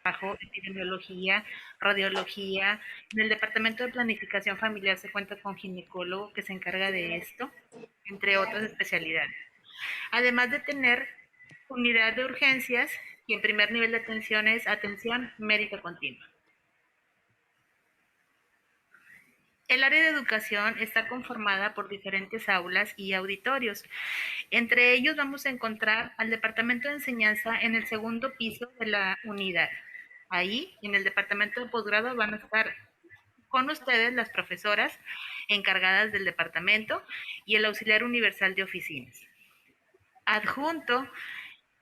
epidemiología, radiología. En el departamento de planificación familiar se cuenta con ginecólogo que se encarga de esto, entre otras especialidades. Además de tener unidad de urgencias y en primer nivel de atención es atención médica continua. El área de educación está conformada por diferentes aulas y auditorios. Entre ellos vamos a encontrar al departamento de enseñanza en el segundo piso de la unidad. Ahí, en el departamento de posgrado, van a estar con ustedes las profesoras encargadas del departamento y el auxiliar universal de oficinas. Adjunto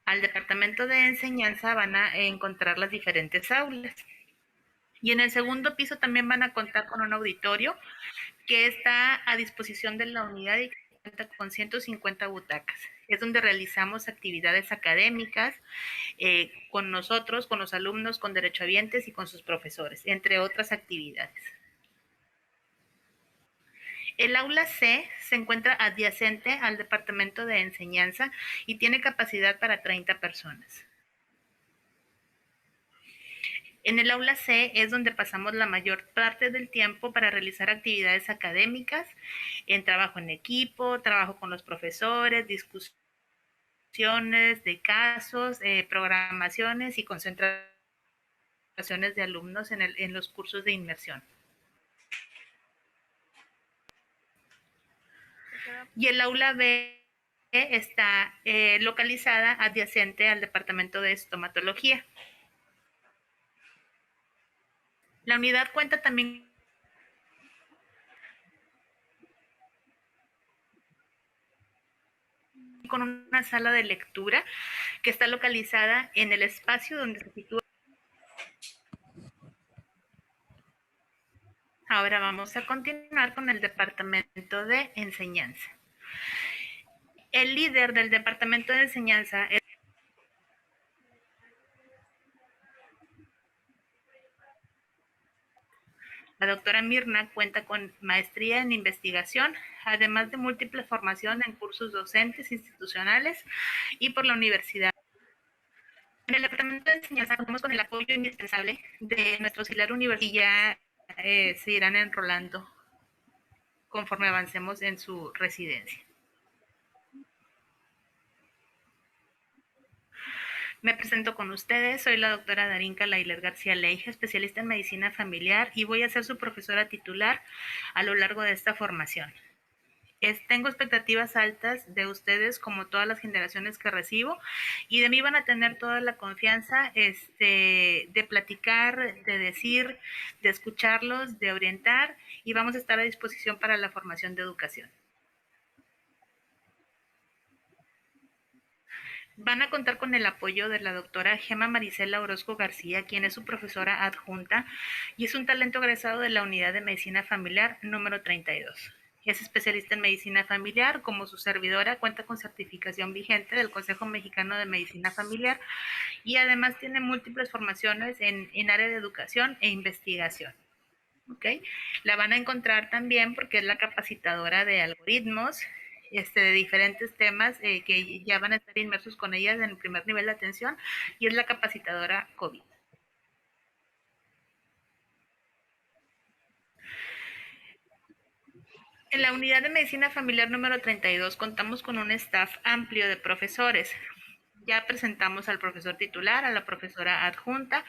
al departamento de enseñanza van a encontrar las diferentes aulas. Y en el segundo piso también van a contar con un auditorio que está a disposición de la unidad y cuenta con 150 butacas. Es donde realizamos actividades académicas con nosotros, con los alumnos, con derechohabientes y con sus profesores, entre otras actividades. El aula C se encuentra adyacente al departamento de enseñanza y tiene capacidad para 30 personas. En el aula C es donde pasamos la mayor parte del tiempo para realizar actividades académicas, en trabajo en equipo, trabajo con los profesores, discusiones de casos, programaciones y concentraciones de alumnos en los cursos de inmersión. Y el aula B está localizada adyacente al departamento de estomatología. La unidad cuenta también con una sala de lectura que está localizada en el espacio donde se sitúa. Ahora vamos a continuar con el departamento de enseñanza. El líder del departamento de enseñanza es la doctora Mirna. Cuenta con maestría en investigación, además de múltiple formación en cursos docentes institucionales y por la universidad. En el departamento de enseñanza contamos con el apoyo indispensable de nuestro auxiliar universitario y ya se irán enrolando conforme avancemos en su residencia. Me presento con ustedes, soy la doctora Darinka Lailer García Leija, especialista en medicina familiar y voy a ser su profesora titular a lo largo de esta formación. Tengo expectativas altas de ustedes como todas las generaciones que recibo y de mí van a tener toda la confianza de platicar, de decir, de escucharlos, de orientar y vamos a estar a disposición para la formación de educación. Van a contar con el apoyo de la doctora Gema Marisela Orozco García, quien es su profesora adjunta y es un talento egresado de la Unidad de Medicina Familiar número 32. Es especialista en medicina familiar, como su servidora cuenta con certificación vigente del Consejo Mexicano de Medicina Familiar y además tiene múltiples formaciones en área de educación e investigación. ¿Okay? La van a encontrar también porque es la capacitadora de algoritmos, de diferentes temas que ya van a estar inmersos con ellas en el primer nivel de atención y es la capacitadora COVID. En la unidad de medicina familiar número 32 contamos con un staff amplio de profesores. Ya presentamos al profesor titular, a la profesora adjunta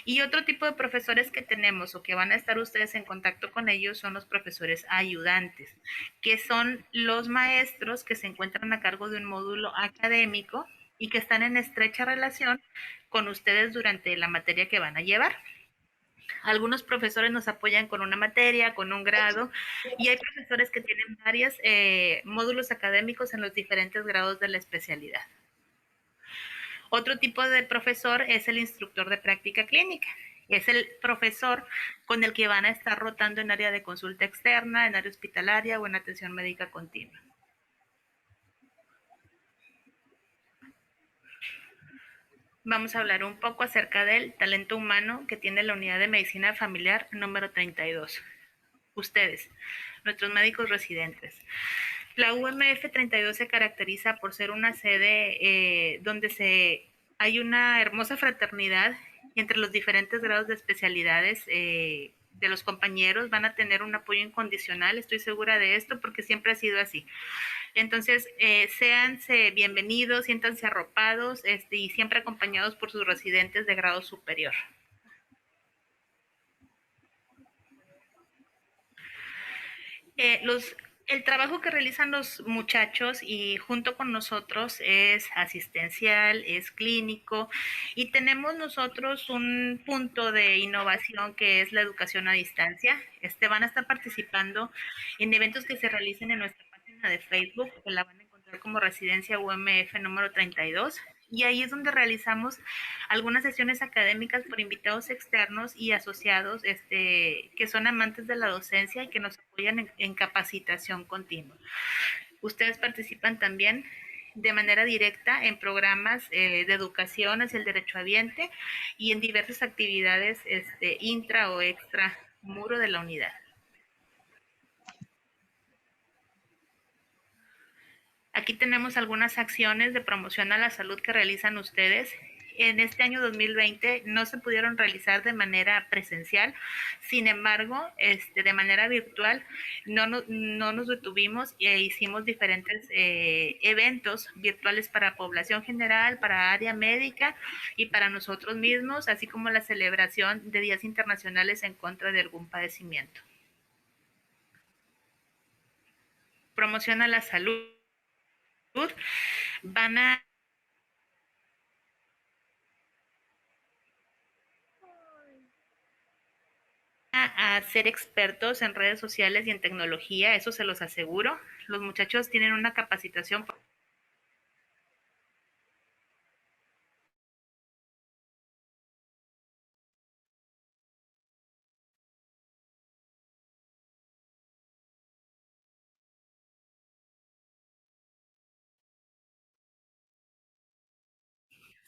y otro tipo de profesores que tenemos o que van a estar ustedes en contacto con ellos son los profesores ayudantes, que son los maestros que se encuentran a cargo de un módulo académico y que están en estrecha relación con ustedes durante la materia que van a llevar. Algunos profesores nos apoyan con una materia, con un grado, y hay profesores que tienen varios módulos académicos en los diferentes grados de la especialidad. Otro tipo de profesor es el instructor de práctica clínica. Es el profesor con el que van a estar rotando en área de consulta externa, en área hospitalaria o en atención médica continua. Vamos a hablar un poco acerca del talento humano que tiene la unidad de medicina familiar número 32. Ustedes, nuestros médicos residentes. La UMF 32 se caracteriza por ser una sede donde hay una hermosa fraternidad y entre los diferentes grados de especialidades de los compañeros van a tener un apoyo incondicional, estoy segura de esto porque siempre ha sido así. Entonces, séanse bienvenidos, siéntanse arropados y siempre acompañados por sus residentes de grado superior. Los el trabajo que realizan los muchachos y junto con nosotros es asistencial, es clínico y tenemos nosotros un punto de innovación que es la educación a distancia. Van a estar participando en eventos que se realicen en nuestra página de Facebook, que la van a encontrar como Residencia UMF número 32. Y ahí es donde realizamos algunas sesiones académicas por invitados externos y asociados que son amantes de la docencia y que nos apoyan en capacitación continua. Ustedes participan también de manera directa en programas de educación hacia el derechohabiente y en diversas actividades intra o extra muro de la unidad. Aquí tenemos algunas acciones de promoción a la salud que realizan ustedes. En este año 2020 no se pudieron realizar de manera presencial, sin embargo, de manera virtual no nos detuvimos e hicimos diferentes eventos virtuales para población general, para área médica y para nosotros mismos, así como la celebración de días internacionales en contra de algún padecimiento. Promoción a la salud. Van a ser expertos en redes sociales y en tecnología, eso se los aseguro. Los muchachos tienen una capacitación.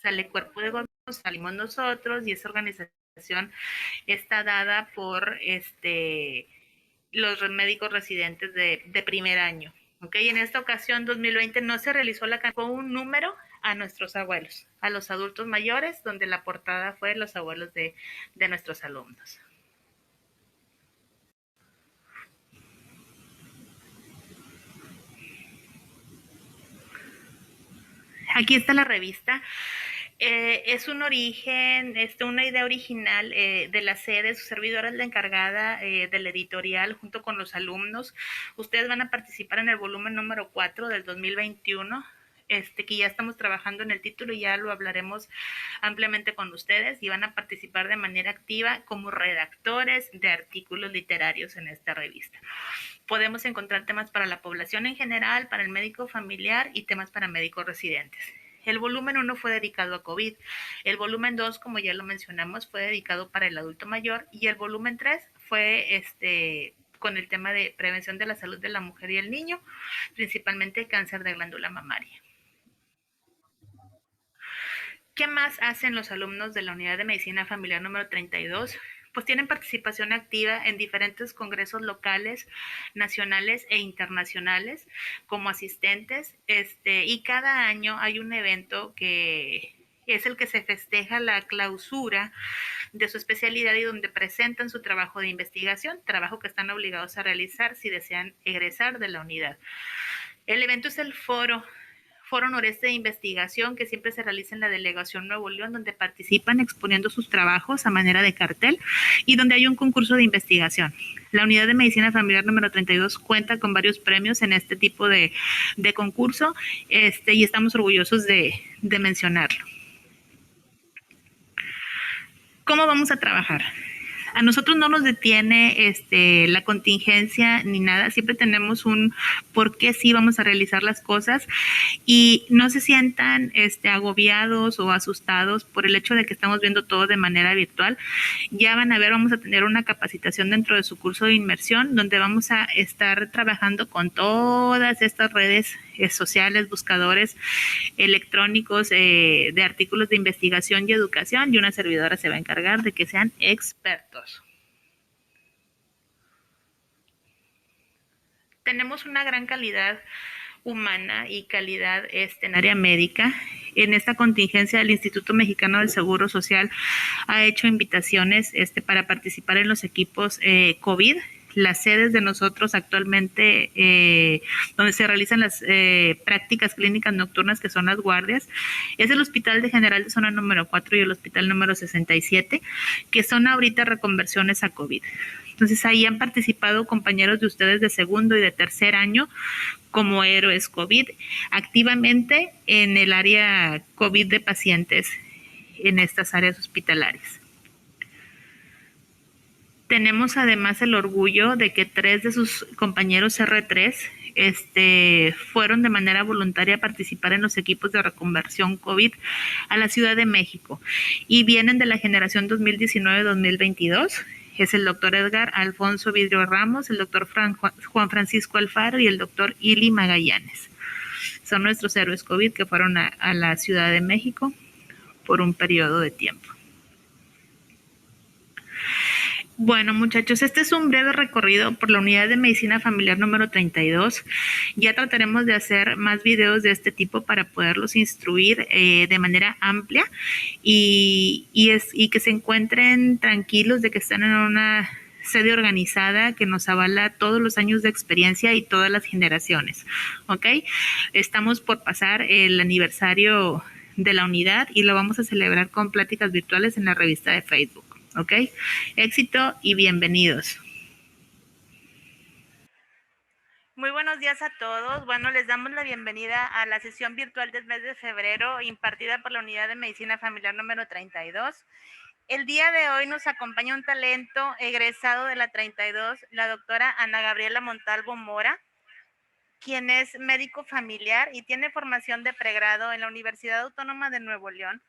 Sale cuerpo de gobierno, salimos nosotros y esa organización está dada por los médicos residentes de primer año. Okay, en esta ocasión, 2020, no se realizó fue un número a nuestros abuelos, a los adultos mayores, donde la portada fue los abuelos de nuestros alumnos. Aquí está la revista. Es un origen, una idea original de la sede, su servidora es la encargada del editorial junto con los alumnos. Ustedes van a participar en el volumen número 4 del 2021, que ya estamos trabajando en el título y ya lo hablaremos ampliamente con ustedes y van a participar de manera activa como redactores de artículos literarios en esta revista. Podemos encontrar temas para la población en general, para el médico familiar y temas para médicos residentes. El volumen 1 fue dedicado a COVID, el volumen 2, como ya lo mencionamos, fue dedicado para el adulto mayor y el volumen 3 fue con el tema de prevención de la salud de la mujer y el niño, principalmente cáncer de glándula mamaria. ¿Qué más hacen los alumnos de la Unidad de Medicina Familiar número 32? Pues tienen participación activa en diferentes congresos locales, nacionales e internacionales como asistentes, y cada año hay un evento que es el que se festeja la clausura de su especialidad y donde presentan su trabajo de investigación, trabajo que están obligados a realizar si desean egresar de la unidad. El evento es el Foro Noreste de Investigación que siempre se realiza en la Delegación Nuevo León, donde participan exponiendo sus trabajos a manera de cartel y donde hay un concurso de investigación. La Unidad de Medicina Familiar número 32 cuenta con varios premios en este tipo de concurso y estamos orgullosos de mencionarlo. ¿Cómo vamos a trabajar? A nosotros no nos detiene la contingencia ni nada, siempre tenemos un por qué sí vamos a realizar las cosas y no se sientan agobiados o asustados por el hecho de que estamos viendo todo de manera virtual. Ya van a ver, vamos a tener una capacitación dentro de su curso de inmersión donde vamos a estar trabajando con todas estas redes sociales, buscadores electrónicos de artículos de investigación y educación y una servidora se va a encargar de que sean expertos. Tenemos una gran calidad humana y calidad en área médica. en esta contingencia el Instituto Mexicano del Seguro Social ha hecho invitaciones para participar en los equipos COVID. Las sedes de nosotros actualmente, donde se realizan las prácticas clínicas nocturnas, que son las guardias, es el Hospital de General de Zona número 4 y el Hospital número 67, que son ahorita reconversiones a COVID. Entonces ahí han participado compañeros de ustedes de segundo y de tercer año como héroes COVID activamente en el área COVID de pacientes en estas áreas hospitalarias. Tenemos además el orgullo de que 3 de sus compañeros R3 fueron de manera voluntaria a participar en los equipos de reconversión COVID a la Ciudad de México y vienen de la generación 2019-2022. Es el doctor Edgar Alfonso Vidrio Ramos, el doctor Juan Francisco Alfaro y el doctor Ili Magallanes. Son nuestros héroes COVID que fueron a la Ciudad de México por un periodo de tiempo. Bueno, muchachos, este es un breve recorrido por la unidad de medicina familiar número 32. Ya trataremos de hacer más videos de este tipo para poderlos instruir de manera amplia y que se encuentren tranquilos de que están en una sede organizada que nos avala todos los años de experiencia y todas las generaciones, ¿ok? Estamos por pasar el aniversario de la unidad y lo vamos a celebrar con pláticas virtuales en la revista de Facebook. ¿Ok? Éxito y bienvenidos. Muy buenos días a todos. Bueno, les damos la bienvenida a la sesión virtual del mes de febrero impartida por la Unidad de Medicina Familiar número 32. El día de hoy nos acompaña un talento egresado de la 32, la doctora Ana Gabriela Montalvo Mora, quien es médico familiar y tiene formación de pregrado en la Universidad Autónoma de Nuevo León.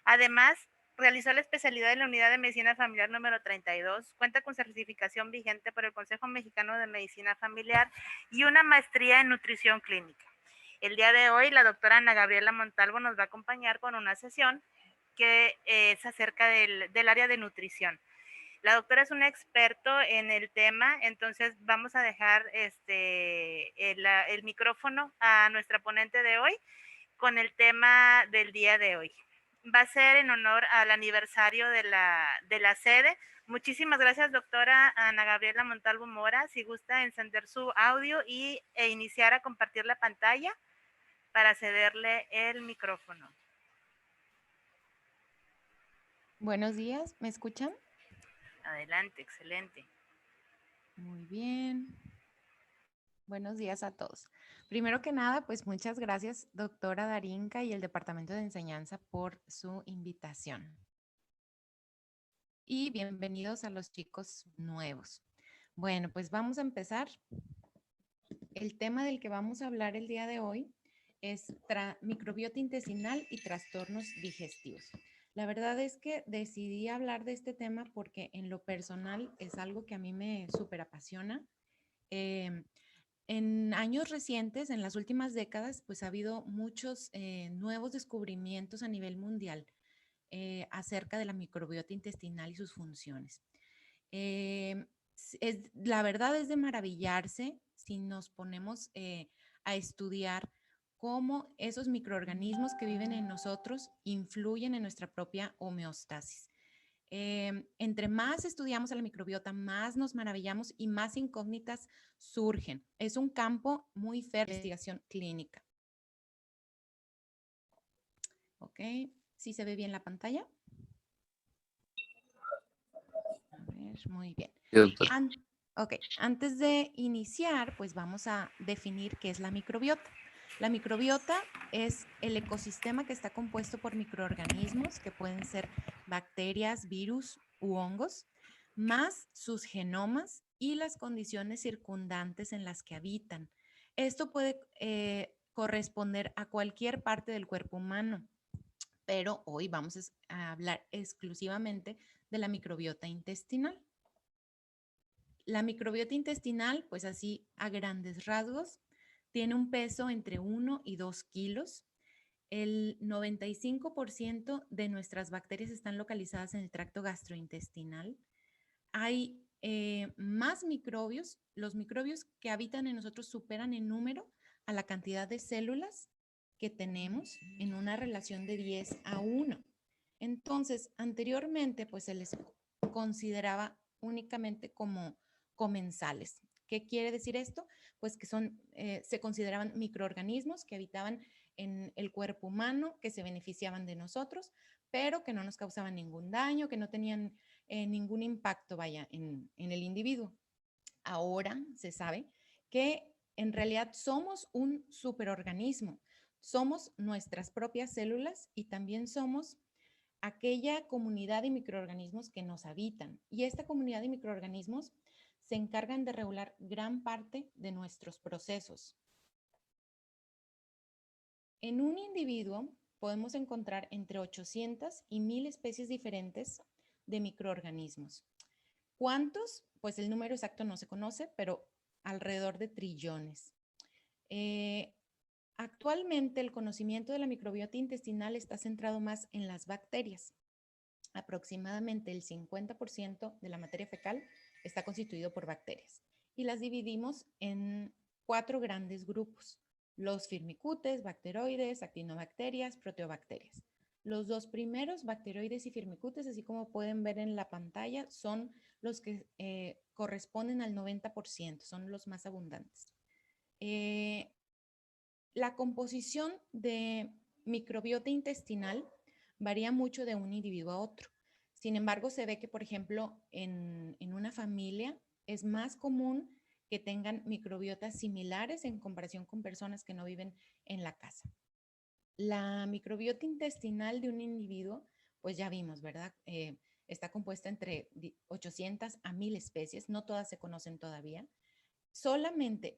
Además, realizó la especialidad en la Unidad de Medicina Familiar número 32, cuenta con certificación vigente por el Consejo Mexicano de Medicina Familiar y una maestría en nutrición clínica. El día de hoy, la doctora Ana Gabriela Montalvo nos va a acompañar con una sesión que es acerca del área de nutrición. La doctora es un experto en el tema, entonces vamos a dejar el micrófono a nuestra ponente de hoy con el tema del día de hoy. Va a ser en honor al aniversario de la sede. Muchísimas gracias, doctora Ana Gabriela Montalvo Mora. Si gusta encender su audio e iniciar a compartir la pantalla para cederle el micrófono. Buenos días, ¿me escuchan? Adelante, excelente. Muy bien. Buenos días a todos. Primero que nada, pues muchas gracias, doctora Darinka y el Departamento de Enseñanza por su invitación. Y bienvenidos a los chicos nuevos. Bueno, pues vamos a empezar. El tema del que vamos a hablar el día de hoy es microbiota intestinal y trastornos digestivos. La verdad es que decidí hablar de este tema porque en lo personal es algo que a mí me súper apasiona. En años recientes, en las últimas décadas, pues ha habido muchos nuevos descubrimientos a nivel mundial acerca de la microbiota intestinal y sus funciones. La verdad es de maravillarse si nos ponemos a estudiar cómo esos microorganismos que viven en nosotros influyen en nuestra propia homeostasis. Entre más estudiamos a la microbiota, más nos maravillamos y más incógnitas surgen. Es un campo muy fértil de investigación clínica. Ok, ¿sí se ve bien la pantalla? A ver, muy bien. Ok, antes de iniciar, pues vamos a definir qué es la microbiota. La microbiota es el ecosistema que está compuesto por microorganismos que pueden ser bacterias, virus u hongos, más sus genomas y las condiciones circundantes en las que habitan. Esto puede corresponder a cualquier parte del cuerpo humano, pero hoy vamos a hablar exclusivamente de la microbiota intestinal. La microbiota intestinal, pues así a grandes rasgos, tiene un peso entre 1 y 2 kilos. El 95% de nuestras bacterias están localizadas en el tracto gastrointestinal. Hay más microbios. Los microbios que habitan en nosotros superan en número a la cantidad de células que tenemos en una relación de 10:1. Entonces, anteriormente, pues se les consideraba únicamente como comensales. ¿Qué quiere decir esto? Pues que se consideraban microorganismos que habitaban en el cuerpo humano, que se beneficiaban de nosotros, pero que no nos causaban ningún daño, que no tenían ningún impacto, vaya, en el individuo. Ahora se sabe que en realidad somos un superorganismo, somos nuestras propias células y también somos aquella comunidad de microorganismos que nos habitan. Y esta comunidad de microorganismos se encargan de regular gran parte de nuestros procesos. En un individuo podemos encontrar entre 800 y 1000 especies diferentes de microorganismos. ¿Cuántos? Pues el número exacto no se conoce, pero alrededor de trillones. Actualmente el conocimiento de la microbiota intestinal está centrado más en las bacterias. Aproximadamente el 50% de la materia fecal está constituido por bacterias y las dividimos en 4 grandes grupos: los firmicutes, bacteroides, actinobacterias, proteobacterias. Los 2 primeros, bacteroides y firmicutes, así como pueden ver en la pantalla, son los que corresponden al 90%, son los más abundantes. La composición de microbiota intestinal varía mucho de un individuo a otro. Sin embargo, se ve que, por ejemplo, en una familia es más común que tengan microbiotas similares en comparación con personas que no viven en la casa. La microbiota intestinal de un individuo, pues ya vimos, ¿verdad? Está compuesta entre 800 a 1000 especies, no todas se conocen todavía. Solamente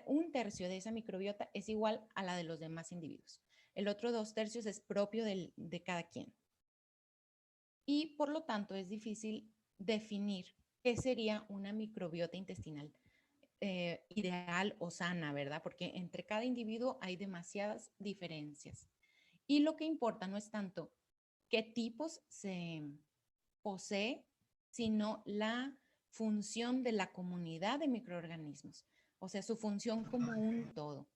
un tercio de esa microbiota es igual a la de los demás individuos. El otro 2/3 es propio de cada quien. Y por lo tanto es difícil definir qué sería una microbiota intestinal ideal o sana, ¿verdad? Porque entre cada individuo hay demasiadas diferencias. Y lo que importa no es tanto qué tipos se posee, sino la función de la comunidad de microorganismos, o sea, su función como un todo.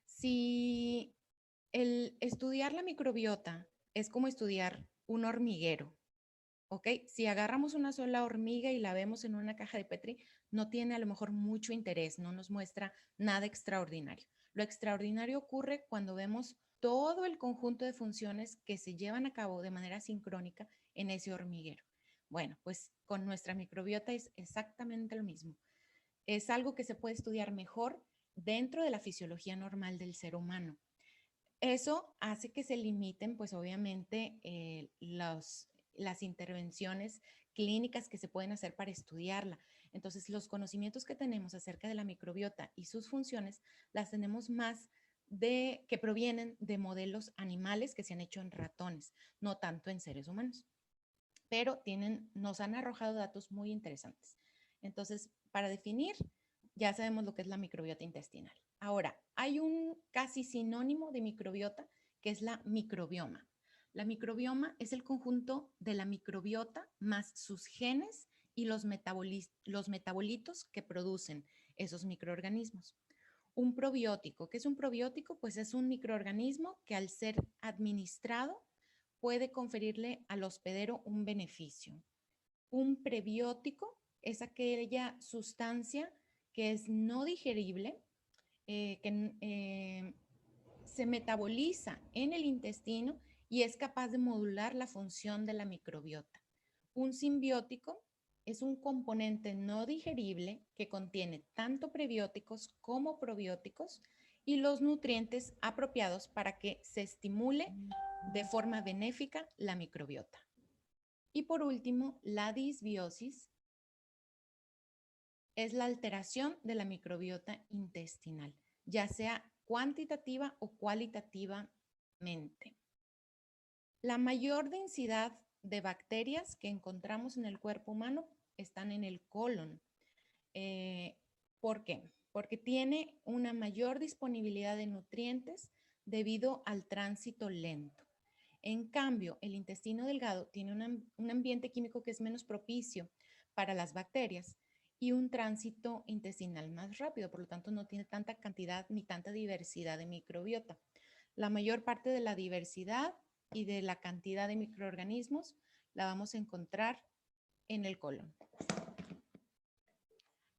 Si el estudiar la microbiota es como estudiar un hormiguero, ¿ok? Si agarramos una sola hormiga y la vemos en una caja de Petri, no tiene a lo mejor mucho interés, no nos muestra nada extraordinario. Lo extraordinario ocurre cuando vemos todo el conjunto de funciones que se llevan a cabo de manera sincrónica en ese hormiguero. Bueno, pues con nuestra microbiota es exactamente lo mismo. Es algo que se puede estudiar mejor dentro de la fisiología normal del ser humano. Eso hace que se limiten, pues obviamente, las intervenciones clínicas que se pueden hacer para estudiarla. Entonces, los conocimientos que tenemos acerca de la microbiota y sus funciones las tenemos más que provienen de modelos animales que se han hecho en ratones, no tanto en seres humanos. Pero nos han arrojado datos muy interesantes. Entonces, para definir, ya sabemos lo que es la microbiota intestinal. Ahora, hay un casi sinónimo de microbiota que es la microbioma. La microbioma es el conjunto de la microbiota más sus genes y los metabolitos que producen esos microorganismos. Un probiótico, ¿qué es un probiótico? Pues es un microorganismo que al ser administrado puede conferirle al hospedero un beneficio. Un prebiótico es aquella sustancia que es no digerible, que se metaboliza en el intestino y es capaz de modular la función de la microbiota. Un simbiótico es un componente no digerible que contiene tanto prebióticos como probióticos y los nutrientes apropiados para que se estimule de forma benéfica la microbiota. Y por último, la disbiosis es la alteración de la microbiota intestinal, ya sea cuantitativa o cualitativamente. La mayor densidad de bacterias que encontramos en el cuerpo humano están en el colon. ¿Por qué? Porque tiene una mayor disponibilidad de nutrientes debido al tránsito lento. En cambio, el intestino delgado tiene un ambiente químico que es menos propicio para las bacterias y un tránsito intestinal más rápido, por lo tanto no tiene tanta cantidad ni tanta diversidad de microbiota. La mayor parte de la diversidad y de la cantidad de microorganismos la vamos a encontrar en el colon.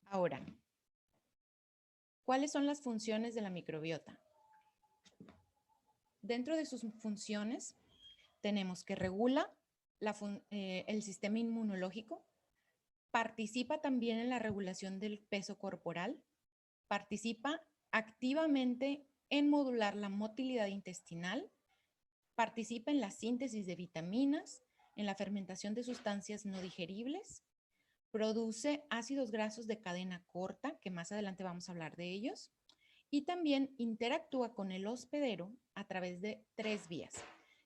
Ahora, ¿cuáles son las funciones de la microbiota? Dentro de sus funciones tenemos que regula el sistema inmunológico, participa también en la regulación del peso corporal, participa activamente en modular la motilidad intestinal, participa en la síntesis de vitaminas, en la fermentación de sustancias no digeribles, produce ácidos grasos de cadena corta, que más adelante vamos a hablar de ellos, y también interactúa con el hospedero a través de 3 vías,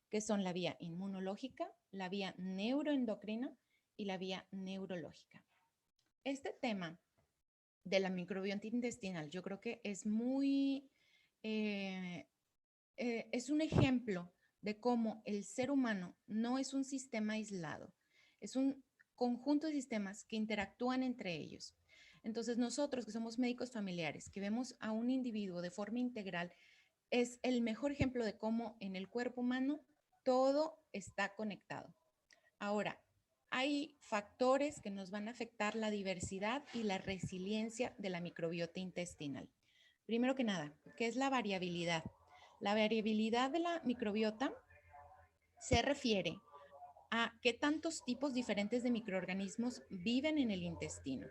que son la vía inmunológica, la vía neuroendocrina y la vía neurológica. Este tema de la microbiota intestinal yo creo que es es un ejemplo de cómo el ser humano no es un sistema aislado, es un conjunto de sistemas que interactúan entre ellos. Entonces nosotros que somos médicos familiares, que vemos a un individuo de forma integral, es el mejor ejemplo de cómo en el cuerpo humano todo está conectado. Ahora, hay factores que nos van a afectar la diversidad y la resiliencia de la microbiota intestinal. Primero que nada, ¿qué es la variabilidad? La variabilidad de la microbiota se refiere a qué tantos tipos diferentes de microorganismos viven en el intestino.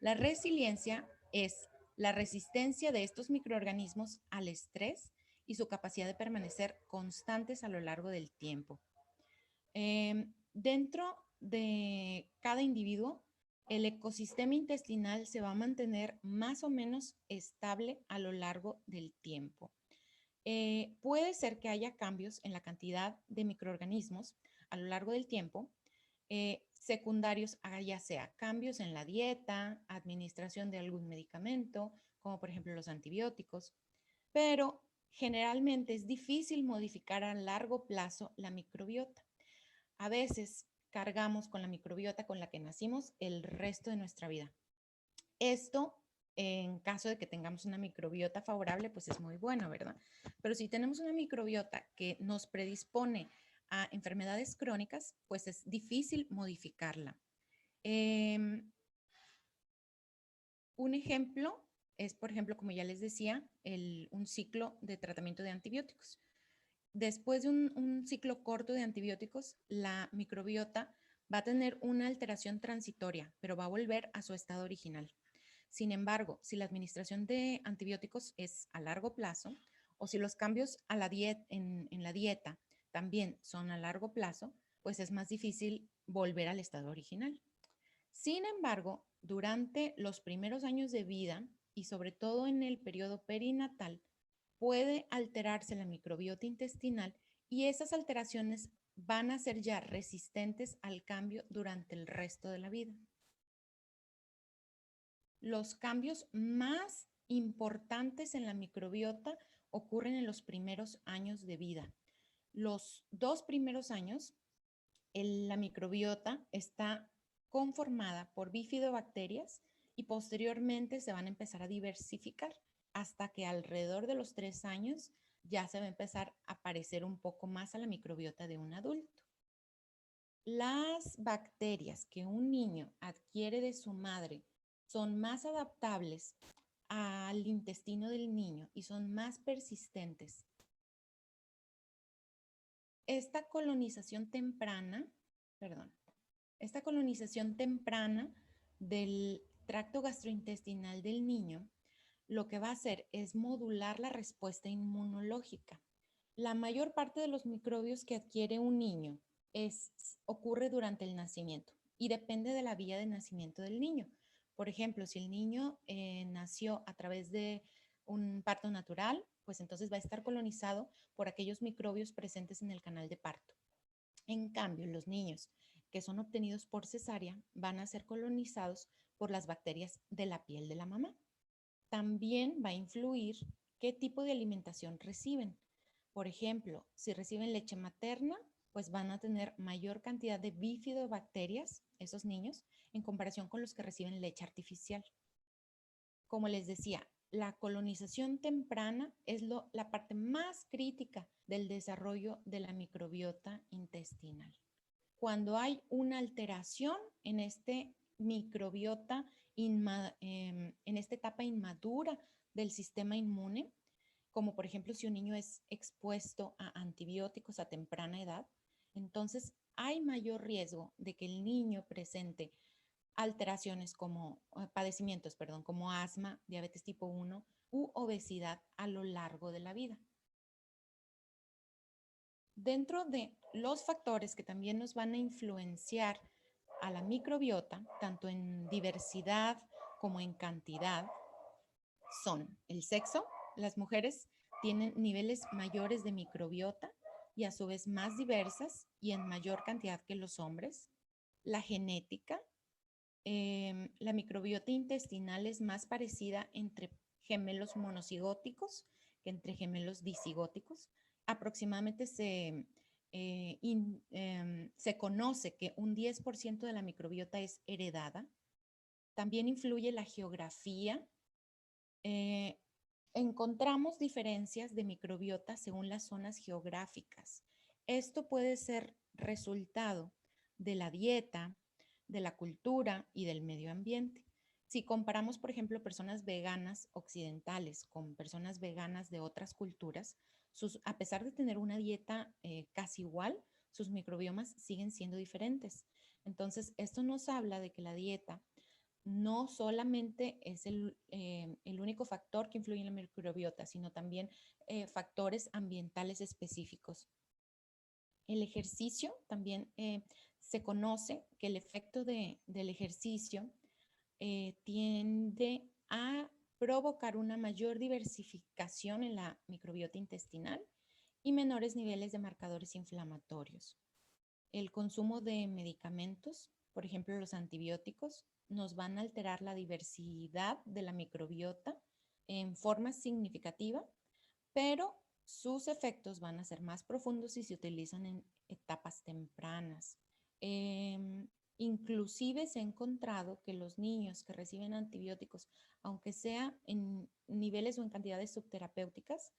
La resiliencia es la resistencia de estos microorganismos al estrés y su capacidad de permanecer constantes a lo largo del tiempo. Dentro de cada individuo, el ecosistema intestinal se va a mantener más o menos estable a lo largo del tiempo. Puede ser que haya cambios en la cantidad de microorganismos a lo largo del tiempo, secundarios a ya sea cambios en la dieta, administración de algún medicamento, como por ejemplo los antibióticos, pero generalmente es difícil modificar a largo plazo la microbiota. A veces cargamos con la microbiota con la que nacimos el resto de nuestra vida. Esto, en caso de que tengamos una microbiota favorable, pues es muy bueno, ¿verdad? Pero si tenemos una microbiota que nos predispone a enfermedades crónicas, pues es difícil modificarla. Un ejemplo es, por ejemplo, como ya les decía, un ciclo de tratamiento de antibióticos. Después de un ciclo corto de antibióticos, la microbiota va a tener una alteración transitoria, pero va a volver a su estado original. Sin embargo, si la administración de antibióticos es a largo plazo o si los cambios a en la dieta también son a largo plazo, pues es más difícil volver al estado original. Sin embargo, durante los primeros años de vida y sobre todo en el periodo perinatal, puede alterarse la microbiota intestinal y esas alteraciones van a ser ya resistentes al cambio durante el resto de la vida. Los cambios más importantes en la microbiota ocurren en los primeros años de vida. Los 2 primeros años, la microbiota está conformada por bifidobacterias y posteriormente se van a empezar a diversificar hasta que alrededor de los 3 años ya se va a empezar a parecer un poco más a la microbiota de un adulto. Las bacterias que un niño adquiere de su madre son más adaptables al intestino del niño y son más persistentes. Esta colonización temprana del tracto gastrointestinal del niño lo que va a hacer es modular la respuesta inmunológica. La mayor parte de los microbios que adquiere un niño ocurre durante el nacimiento y depende de la vía de nacimiento del niño. Por ejemplo, si el niño nació a través de un parto natural, pues entonces va a estar colonizado por aquellos microbios presentes en el canal de parto. En cambio, los niños que son obtenidos por cesárea van a ser colonizados por las bacterias de la piel de la mamá. También va a influir qué tipo de alimentación reciben. Por ejemplo, si reciben leche materna, pues van a tener mayor cantidad de bifidobacterias, esos niños, en comparación con los que reciben leche artificial. Como les decía, la colonización temprana es la parte más crítica del desarrollo de la microbiota intestinal. Cuando hay una alteración en este microbiota, en esta etapa inmadura del sistema inmune, como por ejemplo si un niño es expuesto a antibióticos a temprana edad, entonces hay mayor riesgo de que el niño presente alteraciones como padecimientos, perdón, como asma, diabetes tipo 1 u obesidad a lo largo de la vida. Dentro de los factores que también nos van a influenciar a la microbiota, tanto en diversidad como en cantidad, son el sexo. Las mujeres tienen niveles mayores de microbiota y a su vez más diversas y en mayor cantidad que los hombres. La genética. La microbiota intestinal es más parecida entre gemelos monocigóticos que entre gemelos disigóticos. Aproximadamente se conoce que un 10% de la microbiota es heredada. También influye la geografía. Encontramos diferencias de microbiota según las zonas geográficas. Esto puede ser resultado de la dieta, de la cultura y del medio ambiente. Si comparamos, por ejemplo, personas veganas occidentales con personas veganas de otras culturas, a pesar de tener una dieta casi igual, sus microbiomas siguen siendo diferentes. Entonces, esto nos habla de que la dieta no solamente es el único factor que influye en la microbiota, sino también factores ambientales específicos. El ejercicio también se conoce que el efecto del ejercicio tiende a provocar una mayor diversificación en la microbiota intestinal y menores niveles de marcadores inflamatorios. El consumo de medicamentos, por ejemplo los antibióticos, nos van a alterar la diversidad de la microbiota en forma significativa, pero sus efectos van a ser más profundos si se utilizan en etapas tempranas. Inclusive se ha encontrado que los niños que reciben antibióticos, aunque sea en niveles o en cantidades subterapéuticas,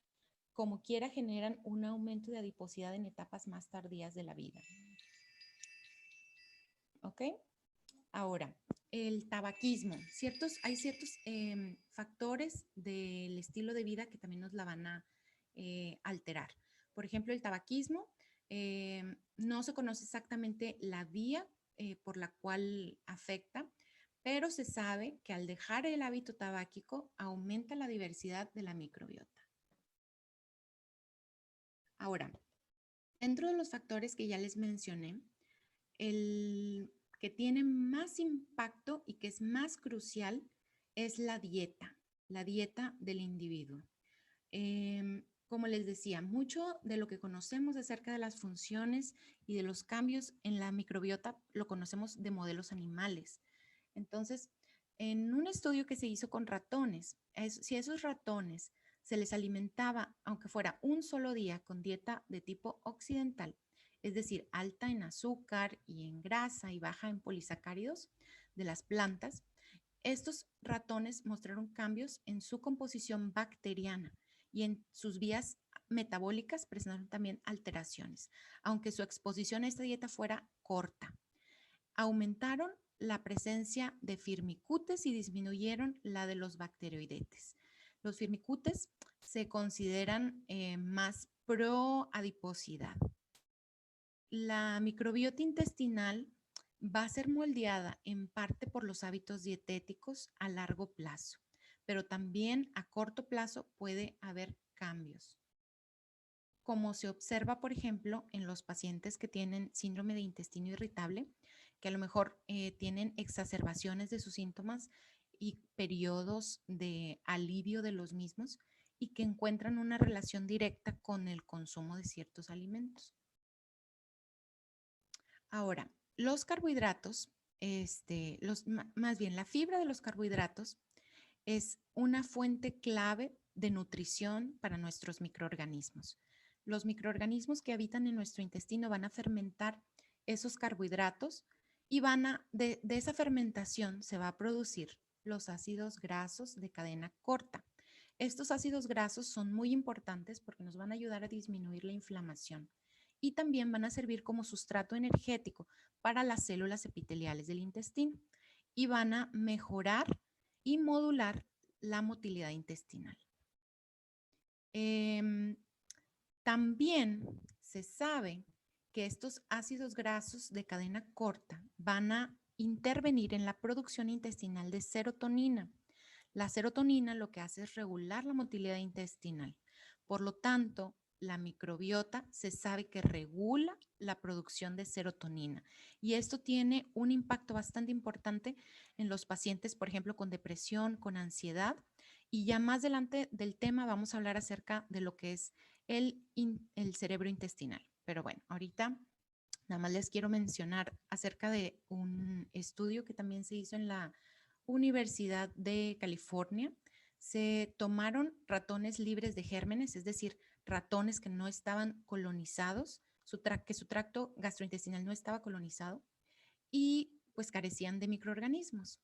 como quiera generan un aumento de adiposidad en etapas más tardías de la vida. ¿Ok? Ahora, el tabaquismo. Hay ciertos factores del estilo de vida que también nos la van a alterar. Por ejemplo, el tabaquismo, no se conoce exactamente la vía por la cual afecta, pero se sabe que al dejar el hábito tabáquico aumenta la diversidad de la microbiota. Ahora, dentro de los factores que ya les mencioné, el que tiene más impacto y que es más crucial es la dieta del individuo. Como les decía, mucho de lo que conocemos acerca de las funciones y de los cambios en la microbiota lo conocemos de modelos animales. Entonces, en un estudio que se hizo con ratones, si a esos ratones se les alimentaba, aunque fuera un solo día, con dieta de tipo occidental, es decir, alta en azúcar y en grasa y baja en polisacáridos de las plantas, estos ratones mostraron cambios en su composición bacteriana y en sus vías metabólicas presentaron también alteraciones, aunque su exposición a esta dieta fuera corta. Aumentaron la presencia de firmicutes y disminuyeron la de los bacteroidetes. Los firmicutes se consideran más pro adiposidad. La microbiota intestinal va a ser moldeada en parte por los hábitos dietéticos a largo plazo, pero también a corto plazo puede haber cambios. Como se observa, por ejemplo, en los pacientes que tienen síndrome de intestino irritable, que a lo mejor tienen exacerbaciones de sus síntomas y periodos de alivio de los mismos y que encuentran una relación directa con el consumo de ciertos alimentos. Ahora, los carbohidratos, más bien la fibra de los carbohidratos es una fuente clave de nutrición para nuestros microorganismos. Los microorganismos que habitan en nuestro intestino van a fermentar esos carbohidratos y de esa fermentación se va a producir los ácidos grasos de cadena corta, Estos ácidos grasos son muy importantes porque nos van a ayudar a disminuir la inflamación y también van a servir como sustrato energético para las células epiteliales del intestino y van a mejorar y modular la motilidad intestinal. Em, También se sabe que estos ácidos grasos de cadena corta van a intervenir en la producción intestinal de serotonina. La serotonina lo que hace es regular la motilidad intestinal. Por lo tanto, la microbiota se sabe que regula la producción de serotonina y esto tiene un impacto bastante importante en los pacientes, por ejemplo, con depresión, con ansiedad. Y ya más adelante del tema vamos a hablar acerca de lo que es el cerebro intestinal. Pero bueno, ahorita nada más les quiero mencionar acerca de un estudio que también se hizo en la Universidad de California. Se tomaron ratones libres de gérmenes, es decir, ratones que no estaban colonizados, que su tracto gastrointestinal no estaba colonizado y pues carecían de microorganismos.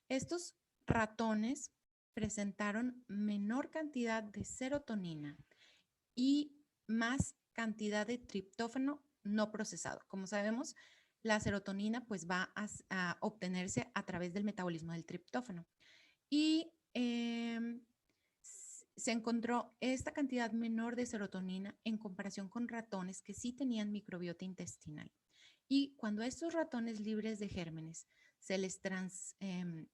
Estos ratones presentaron menor cantidad de serotonina y más cantidad de triptófano no procesado. Como sabemos, la serotonina pues va a obtenerse a través del metabolismo del triptófano. Y se encontró esta cantidad menor de serotonina en comparación con ratones que sí tenían microbiota intestinal. Y cuando a estos ratones libres de gérmenes se les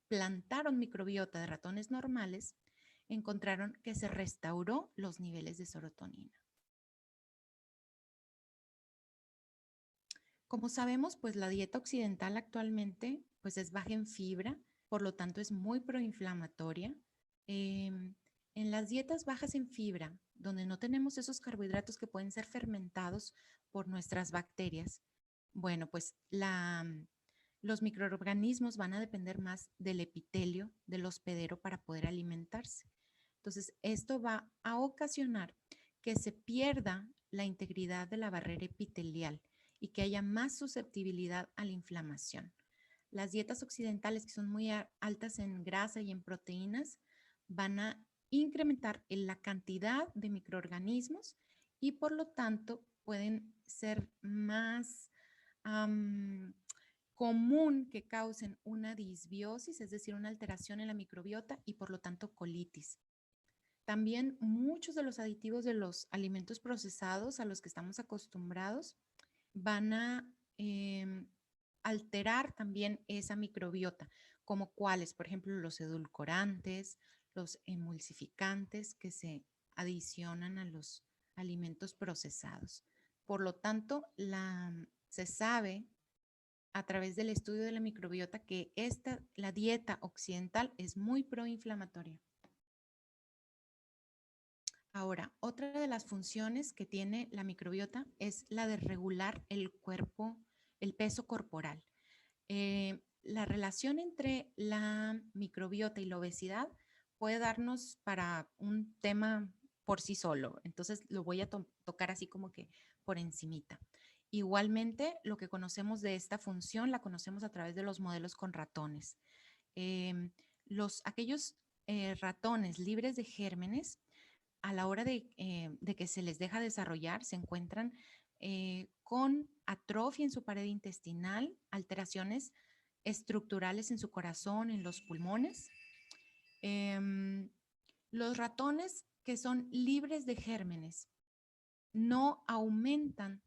plantaron microbiota de ratones normales, encontraron que se restauró los niveles de serotonina. Como sabemos, pues la dieta occidental actualmente pues es baja en fibra, por lo tanto es muy proinflamatoria. En las dietas bajas en fibra, donde no tenemos esos carbohidratos que pueden ser fermentados por nuestras bacterias, bueno, pues los microorganismos van a depender más del epitelio del hospedero para poder alimentarse. Entonces, esto va a ocasionar que se pierda la integridad de la barrera epitelial y que haya más susceptibilidad a la inflamación. Las dietas occidentales, que son muy altas en grasa y en proteínas, van a incrementar en la cantidad de microorganismos y por lo tanto pueden ser más común que causen una disbiosis, es decir, una alteración en la microbiota y por lo tanto colitis. También muchos de los aditivos de los alimentos procesados a los que estamos acostumbrados van a alterar también esa microbiota, como cuáles, por ejemplo, los edulcorantes, los emulsificantes que se adicionan a los alimentos procesados. Por lo tanto, se sabe a través del estudio de la microbiota que la dieta occidental es muy proinflamatoria. Ahora, otra de las funciones que tiene la microbiota es la de regular el cuerpo, el peso corporal. La relación entre la microbiota y la obesidad puede darnos para un tema por sí solo. Entonces lo voy a tocar así como que por encimita. Igualmente, lo que conocemos de esta función la conocemos a través de los modelos con ratones. Aquellos ratones libres de gérmenes a la hora de que se les deja desarrollar, se encuentran con atrofia en su pared intestinal, alteraciones estructurales en su corazón, en los pulmones. Los ratones que son libres de gérmenes no aumentan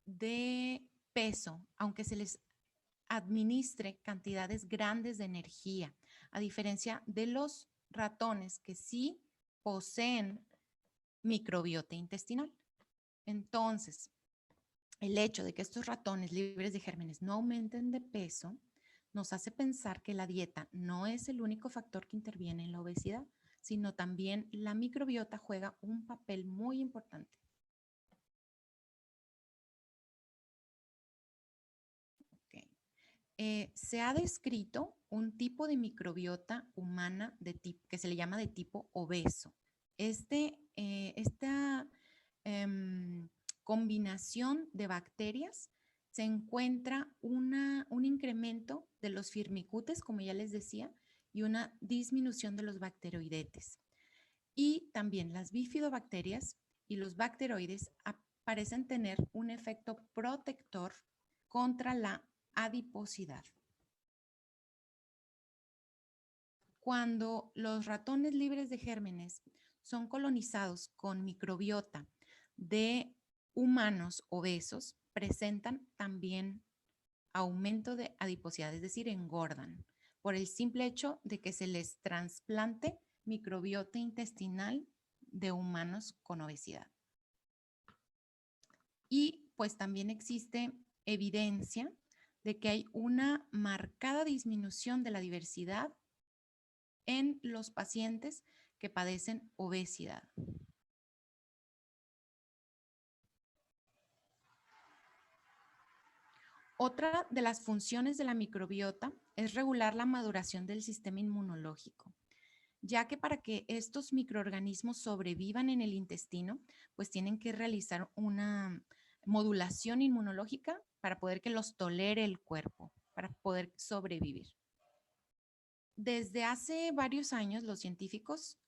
de peso, aunque se les administre cantidades grandes de energía, a diferencia de los ratones que sí poseen microbiota intestinal. Entonces, el hecho de que estos ratones libres de gérmenes no aumenten de peso nos hace pensar que la dieta no es el único factor que interviene en la obesidad, sino también la microbiota juega un papel muy importante. Okay. Se ha descrito un tipo de microbiota humana que se le llama de tipo obeso. Esta combinación de bacterias se encuentra un incremento de los firmicutes, como ya les decía, y una disminución de los bacteroidetes. Y también las bifidobacterias y los bacteroides parecen tener un efecto protector contra la adiposidad. Cuando los ratones libres de gérmenes son colonizados con microbiota de humanos obesos, presentan también aumento de adiposidad, es decir, engordan, por el simple hecho de que se les trasplante microbiota intestinal de humanos con obesidad. Y pues también existe evidencia de que hay una marcada disminución de la diversidad en los pacientes que padecen obesidad. Otra de las funciones de la microbiota es regular la maduración del sistema inmunológico, ya que para que estos microorganismos sobrevivan en el intestino, pues tienen que realizar una modulación inmunológica para poder que los tolere el cuerpo, para poder sobrevivir. Desde hace varios años, los científicos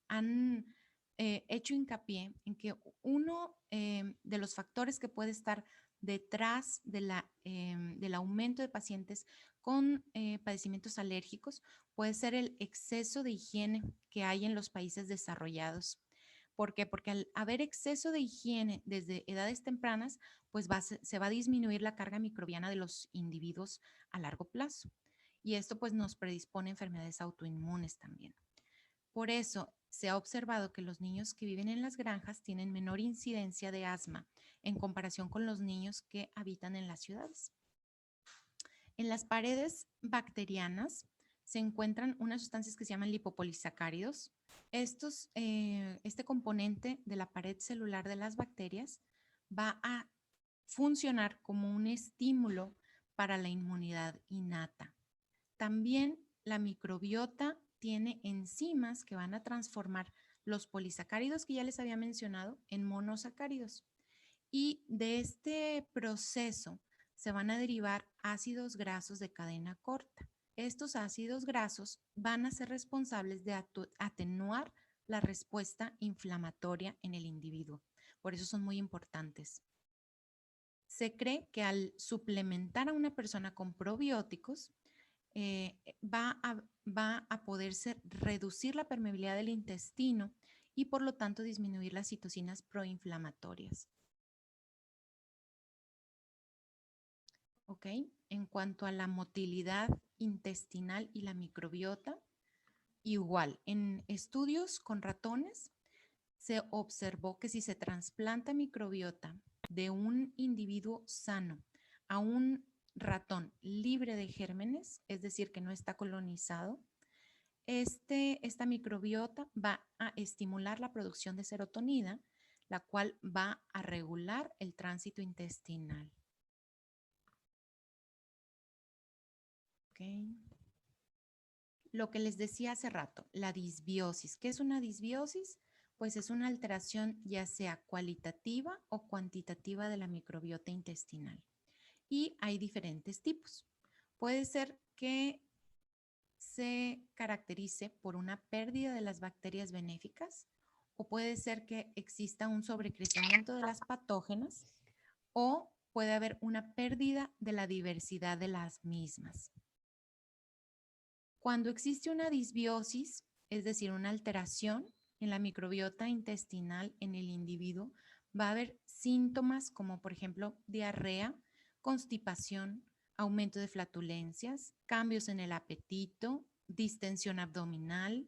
han hecho hincapié en que uno de los factores que puede estar detrás del aumento de pacientes con padecimientos alérgicos puede ser el exceso de higiene que hay en los países desarrollados. ¿Por qué? Porque al haber exceso de higiene desde edades tempranas, pues se va a disminuir la carga microbiana de los individuos a largo plazo. Y esto pues nos predispone a enfermedades autoinmunes también. Por eso se ha observado que los niños que viven en las granjas tienen menor incidencia de asma en comparación con los niños que habitan en las ciudades. En las paredes bacterianas se encuentran unas sustancias que se llaman lipopolisacáridos. Este componente de la pared celular de las bacterias va a funcionar como un estímulo para la inmunidad innata. También la microbiota tiene enzimas que van a transformar los polisacáridos que ya les había mencionado en monosacáridos. Y de este proceso se van a derivar ácidos grasos de cadena corta. Estos ácidos grasos van a ser responsables de atenuar la respuesta inflamatoria en el individuo. Por eso son muy importantes. Se cree que al suplementar a una persona con probióticos, va a poderse reducir la permeabilidad del intestino y por lo tanto disminuir las citocinas proinflamatorias. ¿Ok? En cuanto a la motilidad intestinal y la microbiota, igual, en estudios con ratones se observó que si se trasplanta microbiota de un individuo sano a un ratón libre de gérmenes, es decir, que no está colonizado, esta microbiota va a estimular la producción de serotonina, la cual va a regular el tránsito intestinal. Okay. Lo que les decía hace rato, la disbiosis. ¿Qué es una disbiosis? Pues es una alteración ya sea cualitativa o cuantitativa de la microbiota intestinal. Y hay diferentes tipos. Puede ser que se caracterice por una pérdida de las bacterias benéficas o puede ser que exista un sobrecrecimiento de las patógenas o puede haber una pérdida de la diversidad de las mismas. Cuando existe una disbiosis, es decir, una alteración en la microbiota intestinal en el individuo, va a haber síntomas como por ejemplo diarrea, constipación, aumento de flatulencias, cambios en el apetito, distensión abdominal,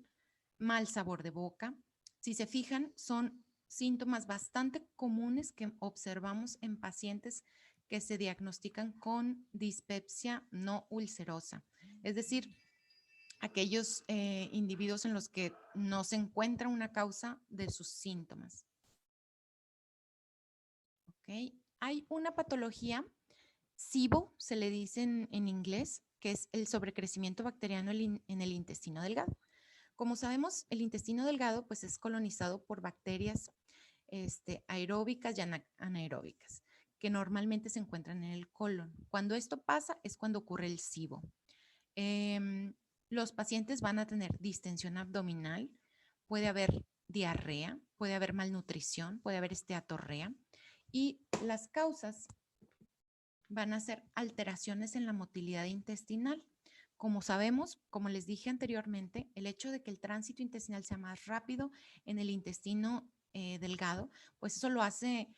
mal sabor de boca. Si se fijan, son síntomas bastante comunes que observamos en pacientes que se diagnostican con dispepsia no ulcerosa, es decir, aquellos individuos en los que no se encuentra una causa de sus síntomas. ¿Okay? Hay una patología, SIBO, se le dice en inglés, que es el sobrecrecimiento bacteriano en el intestino delgado. Como sabemos, el intestino delgado pues, es colonizado por bacterias aeróbicas y anaeróbicas, que normalmente se encuentran en el colon. Cuando esto pasa es cuando ocurre el SIBO. Los pacientes van a tener distensión abdominal, puede haber diarrea, puede haber malnutrición, puede haber esteatorrea y las causas van a ser alteraciones en la motilidad intestinal. Como sabemos, como les dije anteriormente, el hecho de que el tránsito intestinal sea más rápido en el intestino delgado, pues eso lo hace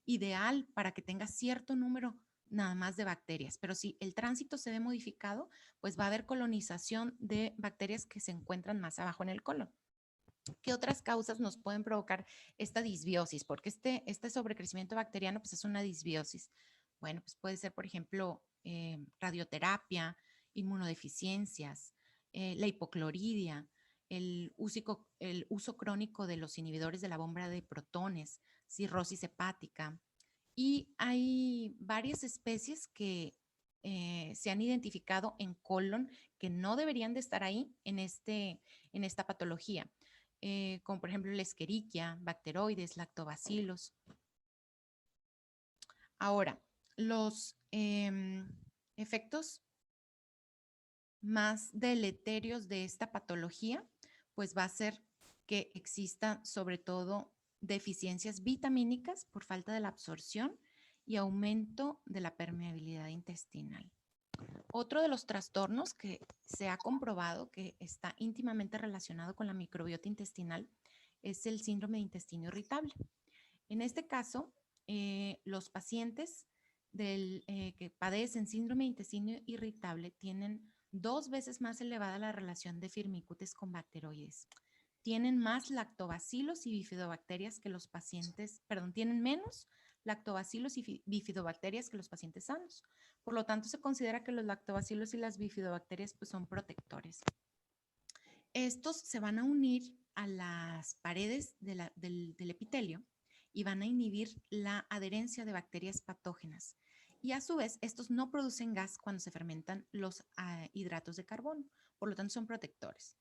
ideal para que tenga cierto número nada más de bacterias. Pero si el tránsito se ve modificado, pues va a haber colonización de bacterias que se encuentran más abajo en el colon. ¿Qué otras causas nos pueden provocar esta disbiosis? Porque este sobrecrecimiento bacteriano pues es una disbiosis. Bueno, pues puede ser, por ejemplo, radioterapia, inmunodeficiencias, la hipocloridia, el uso crónico de los inhibidores de la bomba de protones, cirrosis hepática. Y hay varias especies que se han identificado en colon que no deberían de estar ahí en esta patología, como por ejemplo la Escherichia, bacteroides, lactobacilos. Ahora, los efectos más deleterios de esta patología, pues va a ser que exista sobre todo deficiencias vitamínicas por falta de la absorción y aumento de la permeabilidad intestinal. Otro de los trastornos que se ha comprobado que está íntimamente relacionado con la microbiota intestinal es el síndrome de intestino irritable. En este caso, los pacientes que padecen síndrome de intestino irritable tienen 2 veces más elevada la relación de firmicutes con bacteroides. Tienen más lactobacilos y bifidobacterias que los pacientes, perdón, tienen menos lactobacilos y bifidobacterias que los pacientes sanos. Por lo tanto, se considera que los lactobacilos y las bifidobacterias pues, son protectores. Estos se van a unir a las paredes del epitelio y van a inhibir la adherencia de bacterias patógenas. Y a su vez, estos no producen gas cuando se fermentan los hidratos de carbono, por lo tanto son protectores.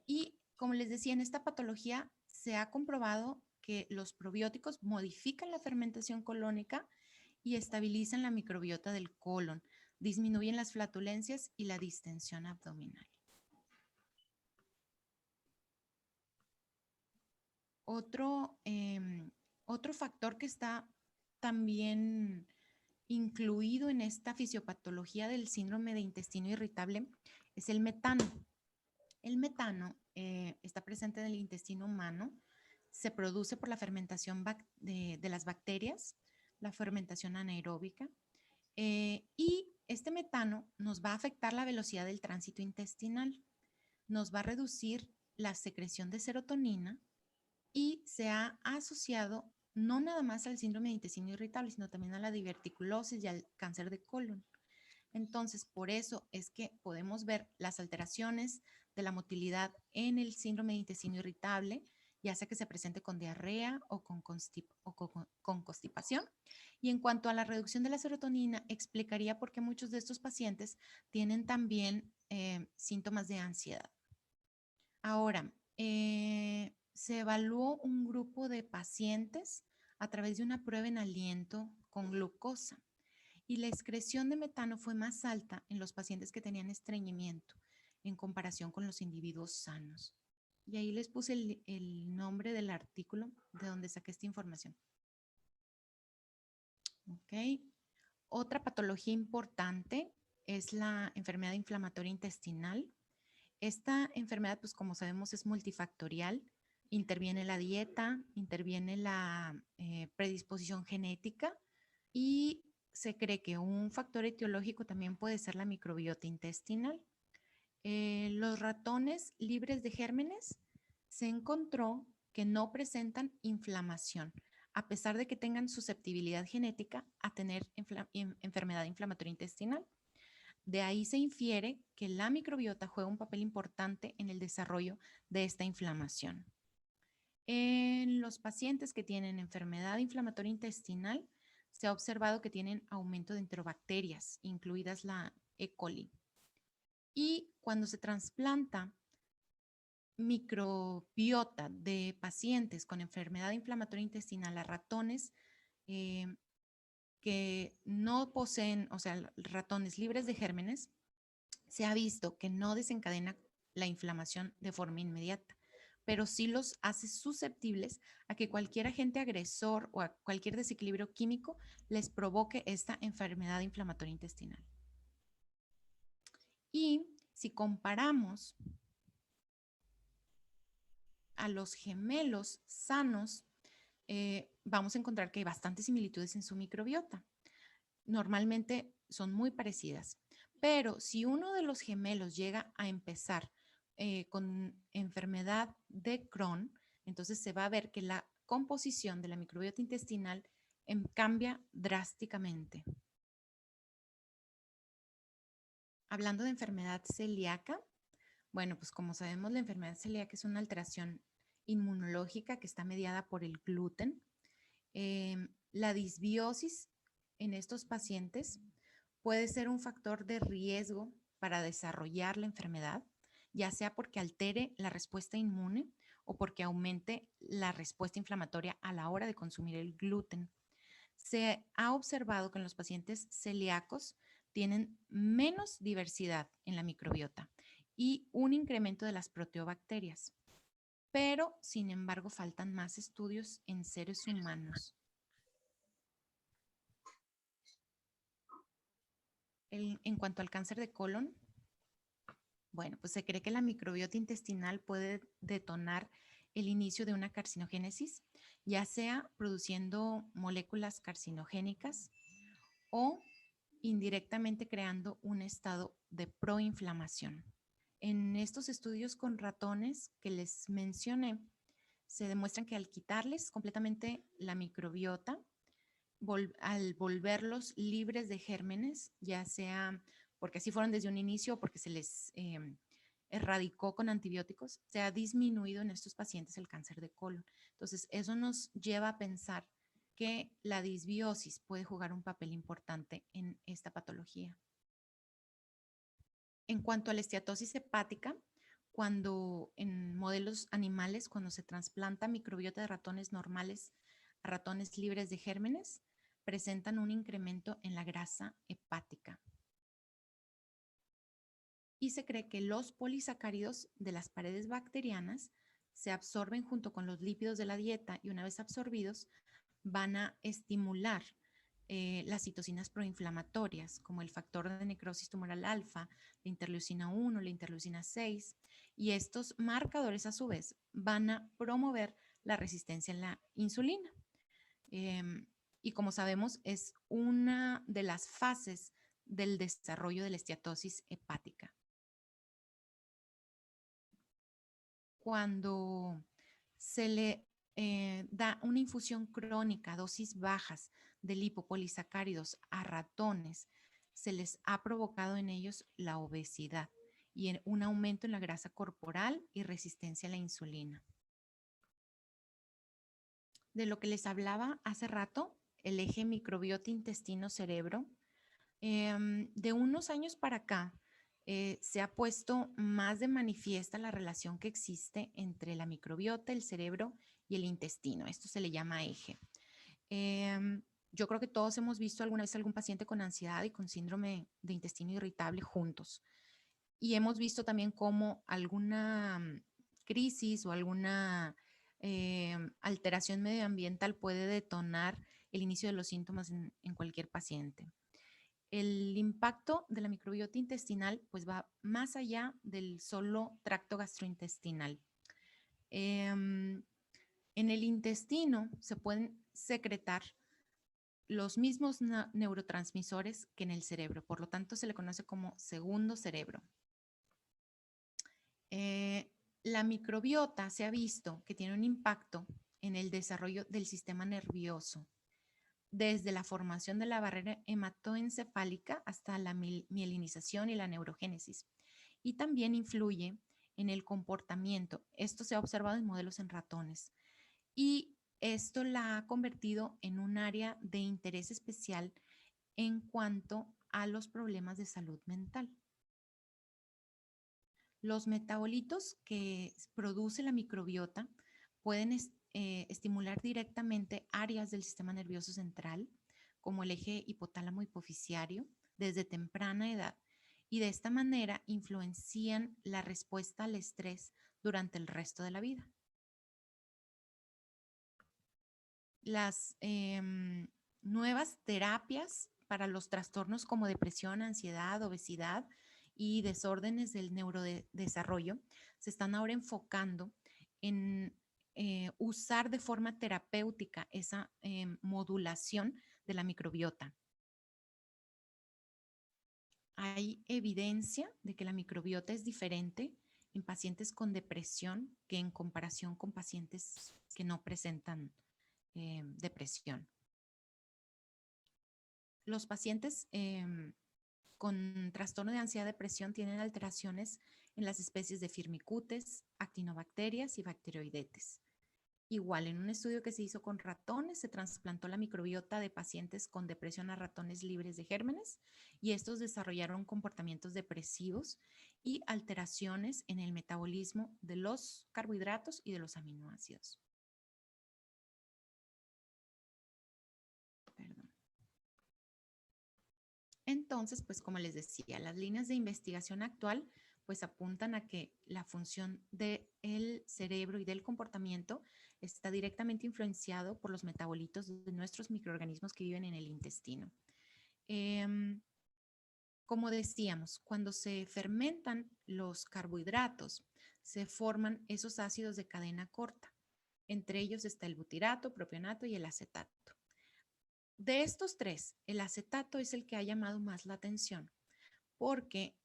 Y como les decía, en esta patología se ha comprobado que los probióticos modifican la fermentación colónica y estabilizan la microbiota del colon, disminuyen las flatulencias y la distensión abdominal. Otro factor que está también incluido en esta fisiopatología del síndrome de intestino irritable es el metano. El metano está presente en el intestino humano, se produce por la fermentación de las bacterias, la fermentación anaeróbica, y este metano nos va a afectar la velocidad del tránsito intestinal, nos va a reducir la secreción de serotonina y se ha asociado no nada más al síndrome de intestino irritable, sino también a la diverticulosis y al cáncer de colon. Entonces, por eso es que podemos ver las alteraciones de la motilidad en el síndrome de intestino irritable, ya sea que se presente con diarrea o con constipación. Y en cuanto a la reducción de la serotonina, explicaría por qué muchos de estos pacientes tienen también síntomas de ansiedad. Ahora, se evaluó un grupo de pacientes a través de una prueba en aliento con glucosa y la excreción de metano fue más alta en los pacientes que tenían estreñimiento en comparación con los individuos sanos. Y ahí les puse el nombre del artículo de donde saqué esta información. Ok. Otra patología importante es la enfermedad inflamatoria intestinal. Esta enfermedad, pues como sabemos, es multifactorial. Interviene la dieta, interviene la predisposición genética y se cree que un factor etiológico también puede ser la microbiota intestinal. Los ratones libres de gérmenes se encontró que no presentan inflamación, a pesar de que tengan susceptibilidad genética a tener enfermedad inflamatoria intestinal. De ahí se infiere que la microbiota juega un papel importante en el desarrollo de esta inflamación. En los pacientes que tienen enfermedad inflamatoria intestinal, se ha observado que tienen aumento de enterobacterias, incluidas la E. coli. Y cuando se trasplanta microbiota de pacientes con enfermedad inflamatoria intestinal a ratones que no poseen, o sea, ratones libres de gérmenes, se ha visto que no desencadena la inflamación de forma inmediata. pero sí los hace susceptibles a que cualquier agente agresor o a cualquier desequilibrio químico les provoque esta enfermedad inflamatoria intestinal. Y si comparamos a los gemelos sanos, vamos a encontrar que hay bastantes similitudes en su microbiota. Normalmente son muy parecidas, pero si uno de los gemelos llega a empezar con enfermedad de Crohn, entonces se va a ver que la composición de la microbiota intestinal cambia drásticamente. Hablando de enfermedad celíaca, bueno, pues como sabemos, la enfermedad celíaca es una alteración inmunológica que está mediada por el gluten. La disbiosis en estos pacientes puede ser un factor de riesgo para desarrollar la enfermedad, ya sea porque altere la respuesta inmune o porque aumente la respuesta inflamatoria a la hora de consumir el gluten. Se ha observado que en los pacientes celíacos tienen menos diversidad en la microbiota y un incremento de las proteobacterias, pero sin embargo faltan más estudios en seres humanos. En cuanto al cáncer de colon, bueno, pues se cree que la microbiota intestinal puede detonar el inicio de una carcinogénesis, ya sea produciendo moléculas carcinogénicas o indirectamente creando un estado de proinflamación. En estos estudios con ratones que les mencioné, se demuestran que al quitarles completamente la microbiota, al volverlos libres de gérmenes, ya sea porque así fueron desde un inicio o porque se les erradicó con antibióticos, se ha disminuido en estos pacientes el cáncer de colon. Entonces, eso nos lleva a pensar que la disbiosis puede jugar un papel importante en esta patología. En cuanto a la esteatosis hepática, cuando en modelos animales, cuando se trasplanta microbiota de ratones normales a ratones libres de gérmenes, presentan un incremento en la grasa hepática. Y se cree que los polisacáridos de las paredes bacterianas se absorben junto con los lípidos de la dieta y una vez absorbidos van a estimular las citocinas proinflamatorias, como el factor de necrosis tumoral alfa, la interleucina 1, la interleucina 6, y estos marcadores a su vez van a promover la resistencia a la insulina. Y como sabemos, es una de las fases del desarrollo de la esteatosis hepática. Cuando se le da una infusión crónica, dosis bajas de lipopolisacáridos a ratones, se les ha provocado en ellos la obesidad y un aumento en la grasa corporal y resistencia a la insulina. De lo que les hablaba hace rato, el eje microbiota intestino-cerebro, de unos años para acá, se ha puesto más de manifiesta la relación que existe entre la microbiota, el cerebro y el intestino. Esto se le llama eje. Yo creo que todos hemos visto alguna vez algún paciente con ansiedad y con síndrome de intestino irritable juntos. Y hemos visto también cómo alguna crisis o alguna alteración medioambiental puede detonar el inicio de los síntomas en cualquier paciente. El impacto de la microbiota intestinal pues va más allá del solo tracto gastrointestinal. En el intestino se pueden secretar los mismos neurotransmisores que en el cerebro, por lo tanto se le conoce como segundo cerebro. La microbiota se ha visto que tiene un impacto en el desarrollo del sistema nervioso, desde la formación de la barrera hematoencefálica hasta la mielinización y la neurogénesis. Y también influye en el comportamiento. Esto se ha observado en modelos en ratones. Y esto la ha convertido en un área de interés especial en cuanto a los problemas de salud mental. Los metabolitos que produce la microbiota pueden estimular directamente áreas del sistema nervioso central, como el eje hipotálamo hipoficiario, desde temprana edad, y de esta manera influencian la respuesta al estrés durante el resto de la vida. las nuevas terapias para los trastornos como depresión, ansiedad, obesidad y desórdenes del neurodesarrollo se están ahora enfocando en usar de forma terapéutica esa modulación de la microbiota. Hay evidencia de que la microbiota es diferente en pacientes con depresión que en comparación con pacientes que no presentan depresión. Los pacientes con trastorno de ansiedad y depresión tienen alteraciones en las especies de firmicutes, actinobacterias y bacteroidetes. Igual, en un estudio que se hizo con ratones, se trasplantó la microbiota de pacientes con depresión a ratones libres de gérmenes y estos desarrollaron comportamientos depresivos y alteraciones en el metabolismo de los carbohidratos y de los aminoácidos. Perdón. Entonces, pues como les decía, las líneas de investigación actual pues apuntan a que la función del cerebro y del comportamiento está directamente influenciado por los metabolitos de nuestros microorganismos que viven en el intestino. Como decíamos, cuando se fermentan los carbohidratos, se forman esos ácidos de cadena corta. Entre ellos está el butirato, propionato y el acetato. De estos tres, el acetato es el que ha llamado más la atención porque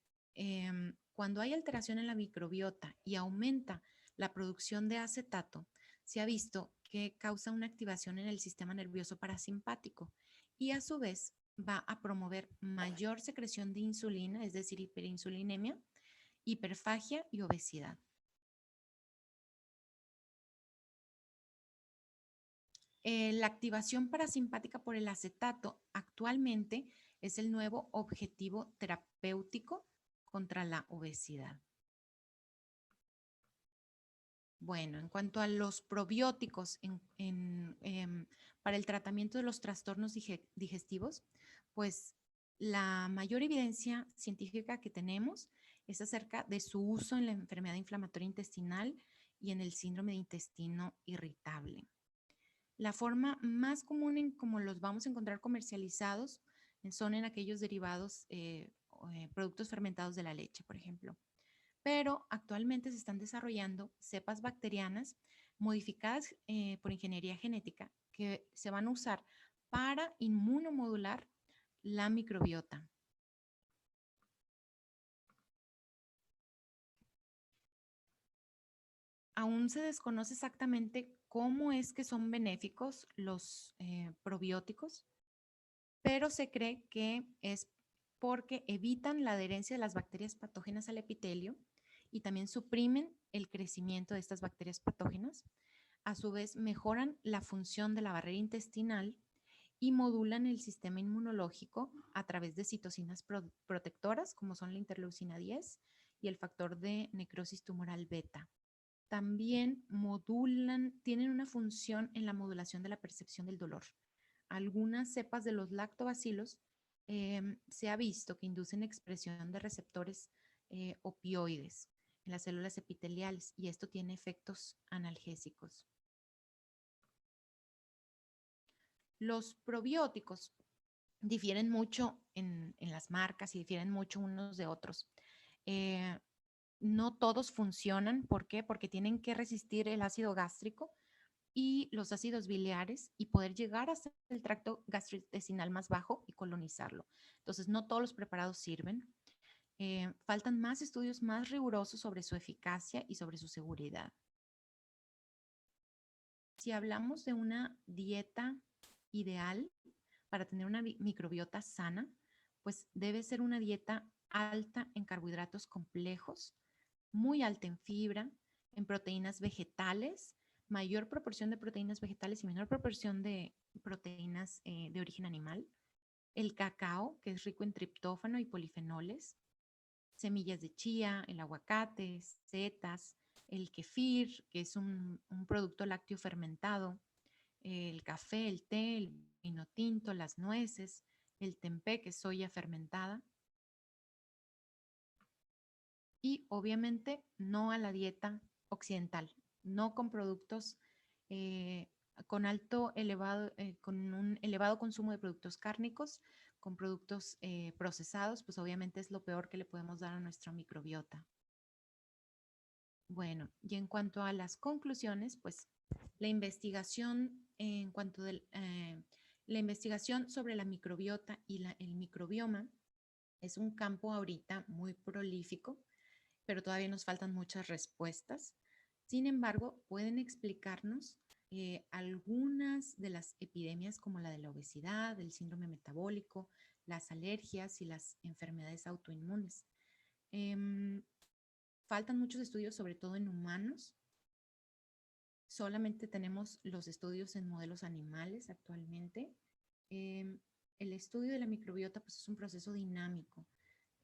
cuando hay alteración en la microbiota y aumenta la producción de acetato, se ha visto que causa una activación en el sistema nervioso parasimpático y a su vez va a promover mayor secreción de insulina, es decir, hiperinsulinemia, hiperfagia y obesidad. La activación parasimpática por el acetato actualmente es el nuevo objetivo terapéutico contra la obesidad. Bueno, en cuanto a los probióticos para el tratamiento de los trastornos digestivos, pues la mayor evidencia científica que tenemos es acerca de su uso en la enfermedad inflamatoria intestinal y en el síndrome de intestino irritable. La forma más común en cómo los vamos a encontrar comercializados son en aquellos derivados, productos fermentados de la leche, por ejemplo. Pero actualmente se están desarrollando cepas bacterianas modificadas por ingeniería genética que se van a usar para inmunomodular la microbiota. Aún se desconoce exactamente cómo es que son benéficos los probióticos, pero se cree que es porque evitan la adherencia de las bacterias patógenas al epitelio y también suprimen el crecimiento de estas bacterias patógenas. A su vez, mejoran la función de la barrera intestinal y modulan el sistema inmunológico a través de citocinas protectoras, como son la interleucina 10 y el factor de necrosis tumoral beta. También tienen una función en la modulación de la percepción del dolor. Algunas cepas de los lactobacilos se ha visto que inducen expresión de receptores opioides en las células epiteliales y esto tiene efectos analgésicos. Los probióticos difieren mucho en las marcas y difieren mucho unos de otros. No todos funcionan. ¿Por qué? Porque tienen que resistir el ácido gástrico y los ácidos biliares y poder llegar hasta el tracto gastrointestinal más bajo y colonizarlo. Entonces, no todos los preparados sirven. Faltan más estudios más rigurosos sobre su eficacia y sobre su seguridad. Si hablamos de una dieta ideal para tener una microbiota sana, pues debe ser una dieta alta en carbohidratos complejos, muy alta en fibra, en proteínas vegetales, mayor proporción de proteínas vegetales y menor proporción de proteínas de origen animal, el cacao, que es rico en triptófano y polifenoles, semillas de chía, el aguacate, setas, el kefir, que es un producto lácteo fermentado, el café, el té, el vino tinto, las nueces, el tempeh, que es soya fermentada. Y obviamente no a la dieta occidental, no con productos con con un elevado consumo de productos cárnicos, con productos procesados, pues obviamente es lo peor que le podemos dar a nuestra microbiota. Bueno, y en cuanto a las conclusiones, pues la investigación la investigación sobre la microbiota y el microbioma es un campo ahorita muy prolífico, pero todavía nos faltan muchas respuestas. Sin embargo, pueden explicarnos algunas de las epidemias como la de la obesidad, el síndrome metabólico, las alergias y las enfermedades autoinmunes. Em, Faltan muchos estudios, sobre todo en humanos. Solamente tenemos los estudios en modelos animales actualmente. El estudio de la microbiota pues, es un proceso dinámico.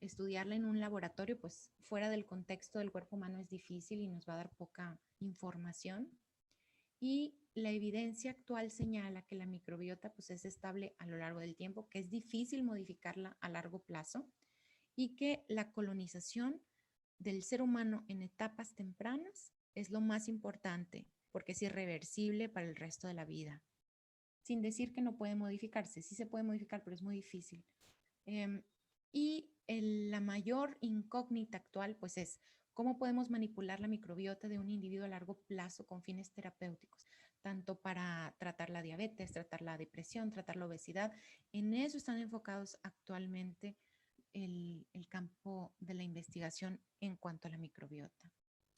Estudiarla en un laboratorio, pues fuera del contexto del cuerpo humano es difícil y nos va a dar poca información. Y la evidencia actual señala que la microbiota pues, es estable a lo largo del tiempo, que es difícil modificarla a largo plazo y que la colonización del ser humano en etapas tempranas es lo más importante porque es irreversible para el resto de la vida. Sin decir que no puede modificarse, sí se puede modificar, pero es muy difícil. La mayor incógnita actual pues es cómo podemos manipular la microbiota de un individuo a largo plazo con fines terapéuticos, tanto para tratar la diabetes, tratar la depresión, tratar la obesidad. En eso están enfocados actualmente el campo de la investigación en cuanto a la microbiota.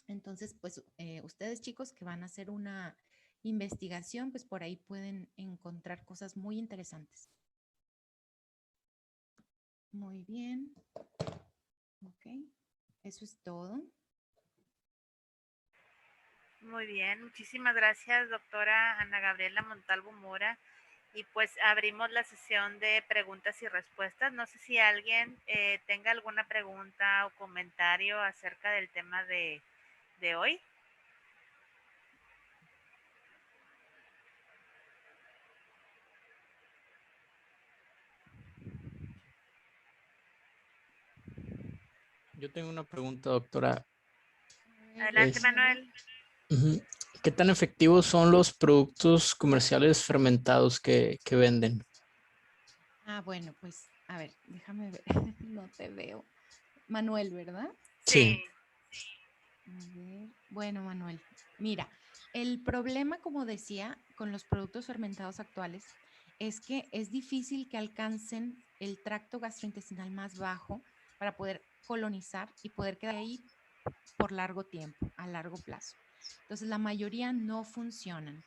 Entonces, pues ustedes chicos que van a hacer una investigación, pues por ahí pueden encontrar cosas muy interesantes. Muy bien. Ok, eso es todo. Muy bien, muchísimas gracias, doctora Ana Gabriela Montalvo Mora. Y pues abrimos la sesión de preguntas y respuestas. No sé si alguien tenga alguna pregunta o comentario acerca del tema de hoy. Yo tengo una pregunta, doctora. Adelante, Manuel. ¿Qué tan efectivos son los productos comerciales fermentados que venden? Bueno, pues a ver, déjame ver. No te veo. Manuel, ¿verdad? Sí. A ver. Bueno, Manuel, mira, el problema, como decía, con los productos fermentados actuales es que es difícil que alcancen el tracto gastrointestinal más bajo para poder colonizar y poder quedar ahí por largo tiempo, a largo plazo. Entonces, la mayoría no funcionan.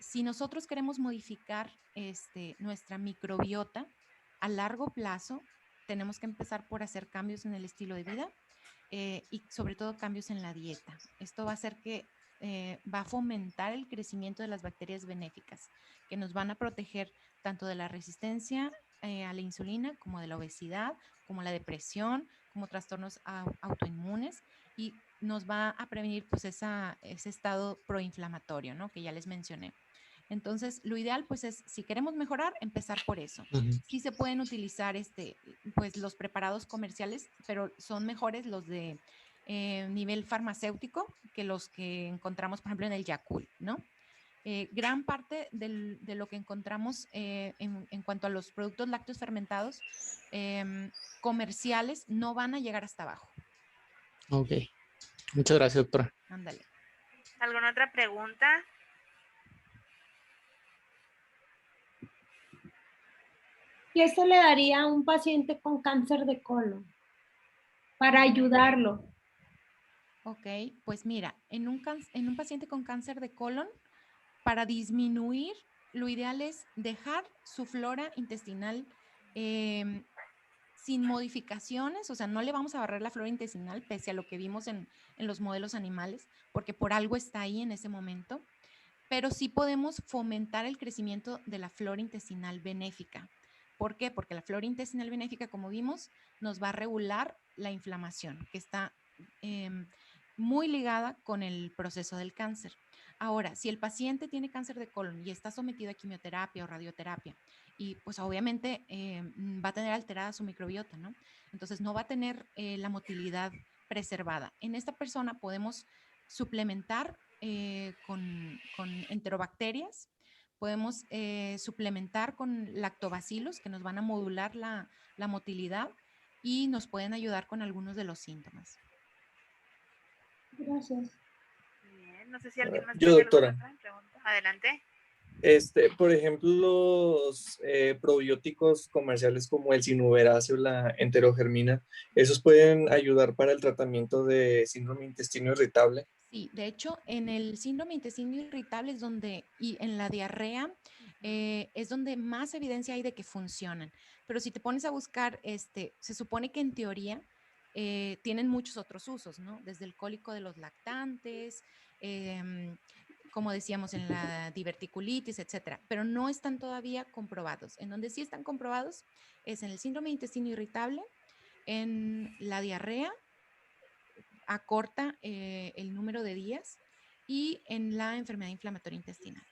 Si nosotros queremos modificar nuestra microbiota a largo plazo, tenemos que empezar por hacer cambios en el estilo de vida y sobre todo cambios en la dieta. Esto va a hacer que va a fomentar el crecimiento de las bacterias benéficas que nos van a proteger tanto de la resistencia a la insulina como de la obesidad, como la depresión, como trastornos autoinmunes y nos va a prevenir pues ese estado proinflamatorio, ¿no? Que ya les mencioné. Entonces, lo ideal, pues, es, si queremos mejorar, empezar por eso. Sí se pueden utilizar, pues, los preparados comerciales, pero son mejores los de nivel farmacéutico que los que encontramos, por ejemplo, en el Yakult, ¿no? Gran parte de lo que encontramos en cuanto a los productos lácteos fermentados comerciales no van a llegar hasta abajo. Ok. Muchas gracias, doctora. Ándale. ¿Alguna otra pregunta? ¿Qué se le daría a un paciente con cáncer de colon para ayudarlo? Ok, pues mira, en un paciente con cáncer de colon, para disminuir, lo ideal es dejar su flora intestinal sin modificaciones, o sea, no le vamos a barrer la flora intestinal pese a lo que vimos en los modelos animales, porque por algo está ahí en ese momento, pero sí podemos fomentar el crecimiento de la flora intestinal benéfica. ¿Por qué? Porque la flora intestinal benéfica, como vimos, nos va a regular la inflamación, que está muy ligada con el proceso del cáncer. Ahora, si el paciente tiene cáncer de colon y está sometido a quimioterapia o radioterapia, y pues obviamente va a tener alterada su microbiota, ¿no? Entonces no va a tener la motilidad preservada. En esta persona podemos suplementar con enterobacterias Podemos suplementar con lactobacilos que nos van a modular la motilidad y nos pueden ayudar con algunos de los síntomas. Gracias. Bien, no sé si alguien más Yo, tiene alguna doctora. otra pregunta. Adelante. Por ejemplo, los probióticos comerciales como el cinuberase o la enterogermina, ¿esos pueden ayudar para el tratamiento de síndrome de intestino irritable? Sí, de hecho, en el síndrome de intestino irritable es donde, y en la diarrea, es donde más evidencia hay de que funcionan. Pero si te pones a buscar, se supone que en teoría tienen muchos otros usos, ¿no? Desde el cólico de los lactantes, como decíamos, en la diverticulitis, etcétera. Pero no están todavía comprobados. En donde sí están comprobados es en el síndrome de intestino irritable, en la diarrea acorta el número de días y en la enfermedad inflamatoria intestinal.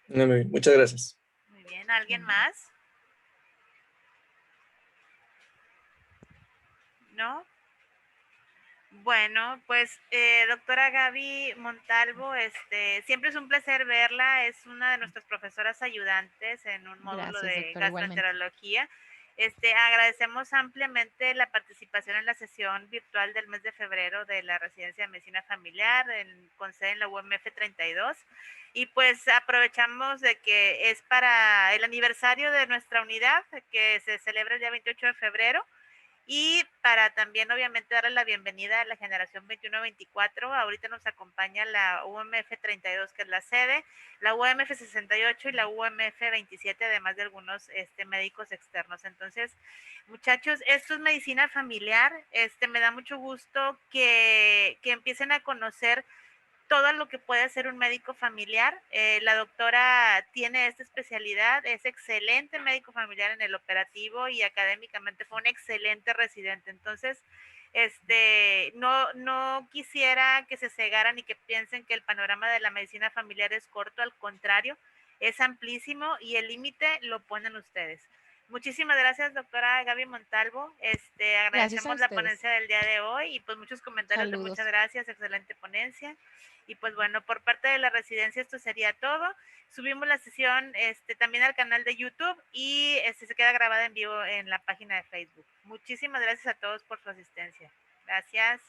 No, muy bien, muchas gracias. Muy bien, ¿alguien más? ¿No? Bueno, pues doctora Gaby Montalvo, siempre es un placer verla, es una de nuestras profesoras ayudantes en un módulo Gracias, de doctora, igualmente. gastroenterología. Agradecemos ampliamente la participación en la sesión virtual del mes de febrero de la Residencia de Medicina Familiar con sede en la UMF 32 y pues aprovechamos de que es para el aniversario de nuestra unidad que se celebra el día 28 de febrero. Y para también, obviamente, darle la bienvenida a la generación 21-24. Ahorita nos acompaña la UMF 32, que es la sede, la UMF 68 y la UMF 27, además de algunos médicos externos. Entonces, muchachos, esto es medicina familiar. Me da mucho gusto que empiecen a conocer todo lo que puede hacer un médico familiar. La doctora tiene esta especialidad, es excelente médico familiar en el operativo y académicamente fue un excelente residente. Entonces, no quisiera que se cegaran y que piensen que el panorama de la medicina familiar es corto, al contrario, es amplísimo y el límite lo ponen ustedes. Muchísimas gracias, doctora Gaby Montalvo. Gracias a Agradecemos la ustedes. ponencia del día de hoy y pues muchos comentarios Saludos. de muchas gracias, excelente ponencia. Y pues bueno, por parte de la residencia esto sería todo. Subimos la sesión también al canal de YouTube y se queda grabada en vivo en la página de Facebook. Muchísimas gracias a todos por su asistencia. Gracias.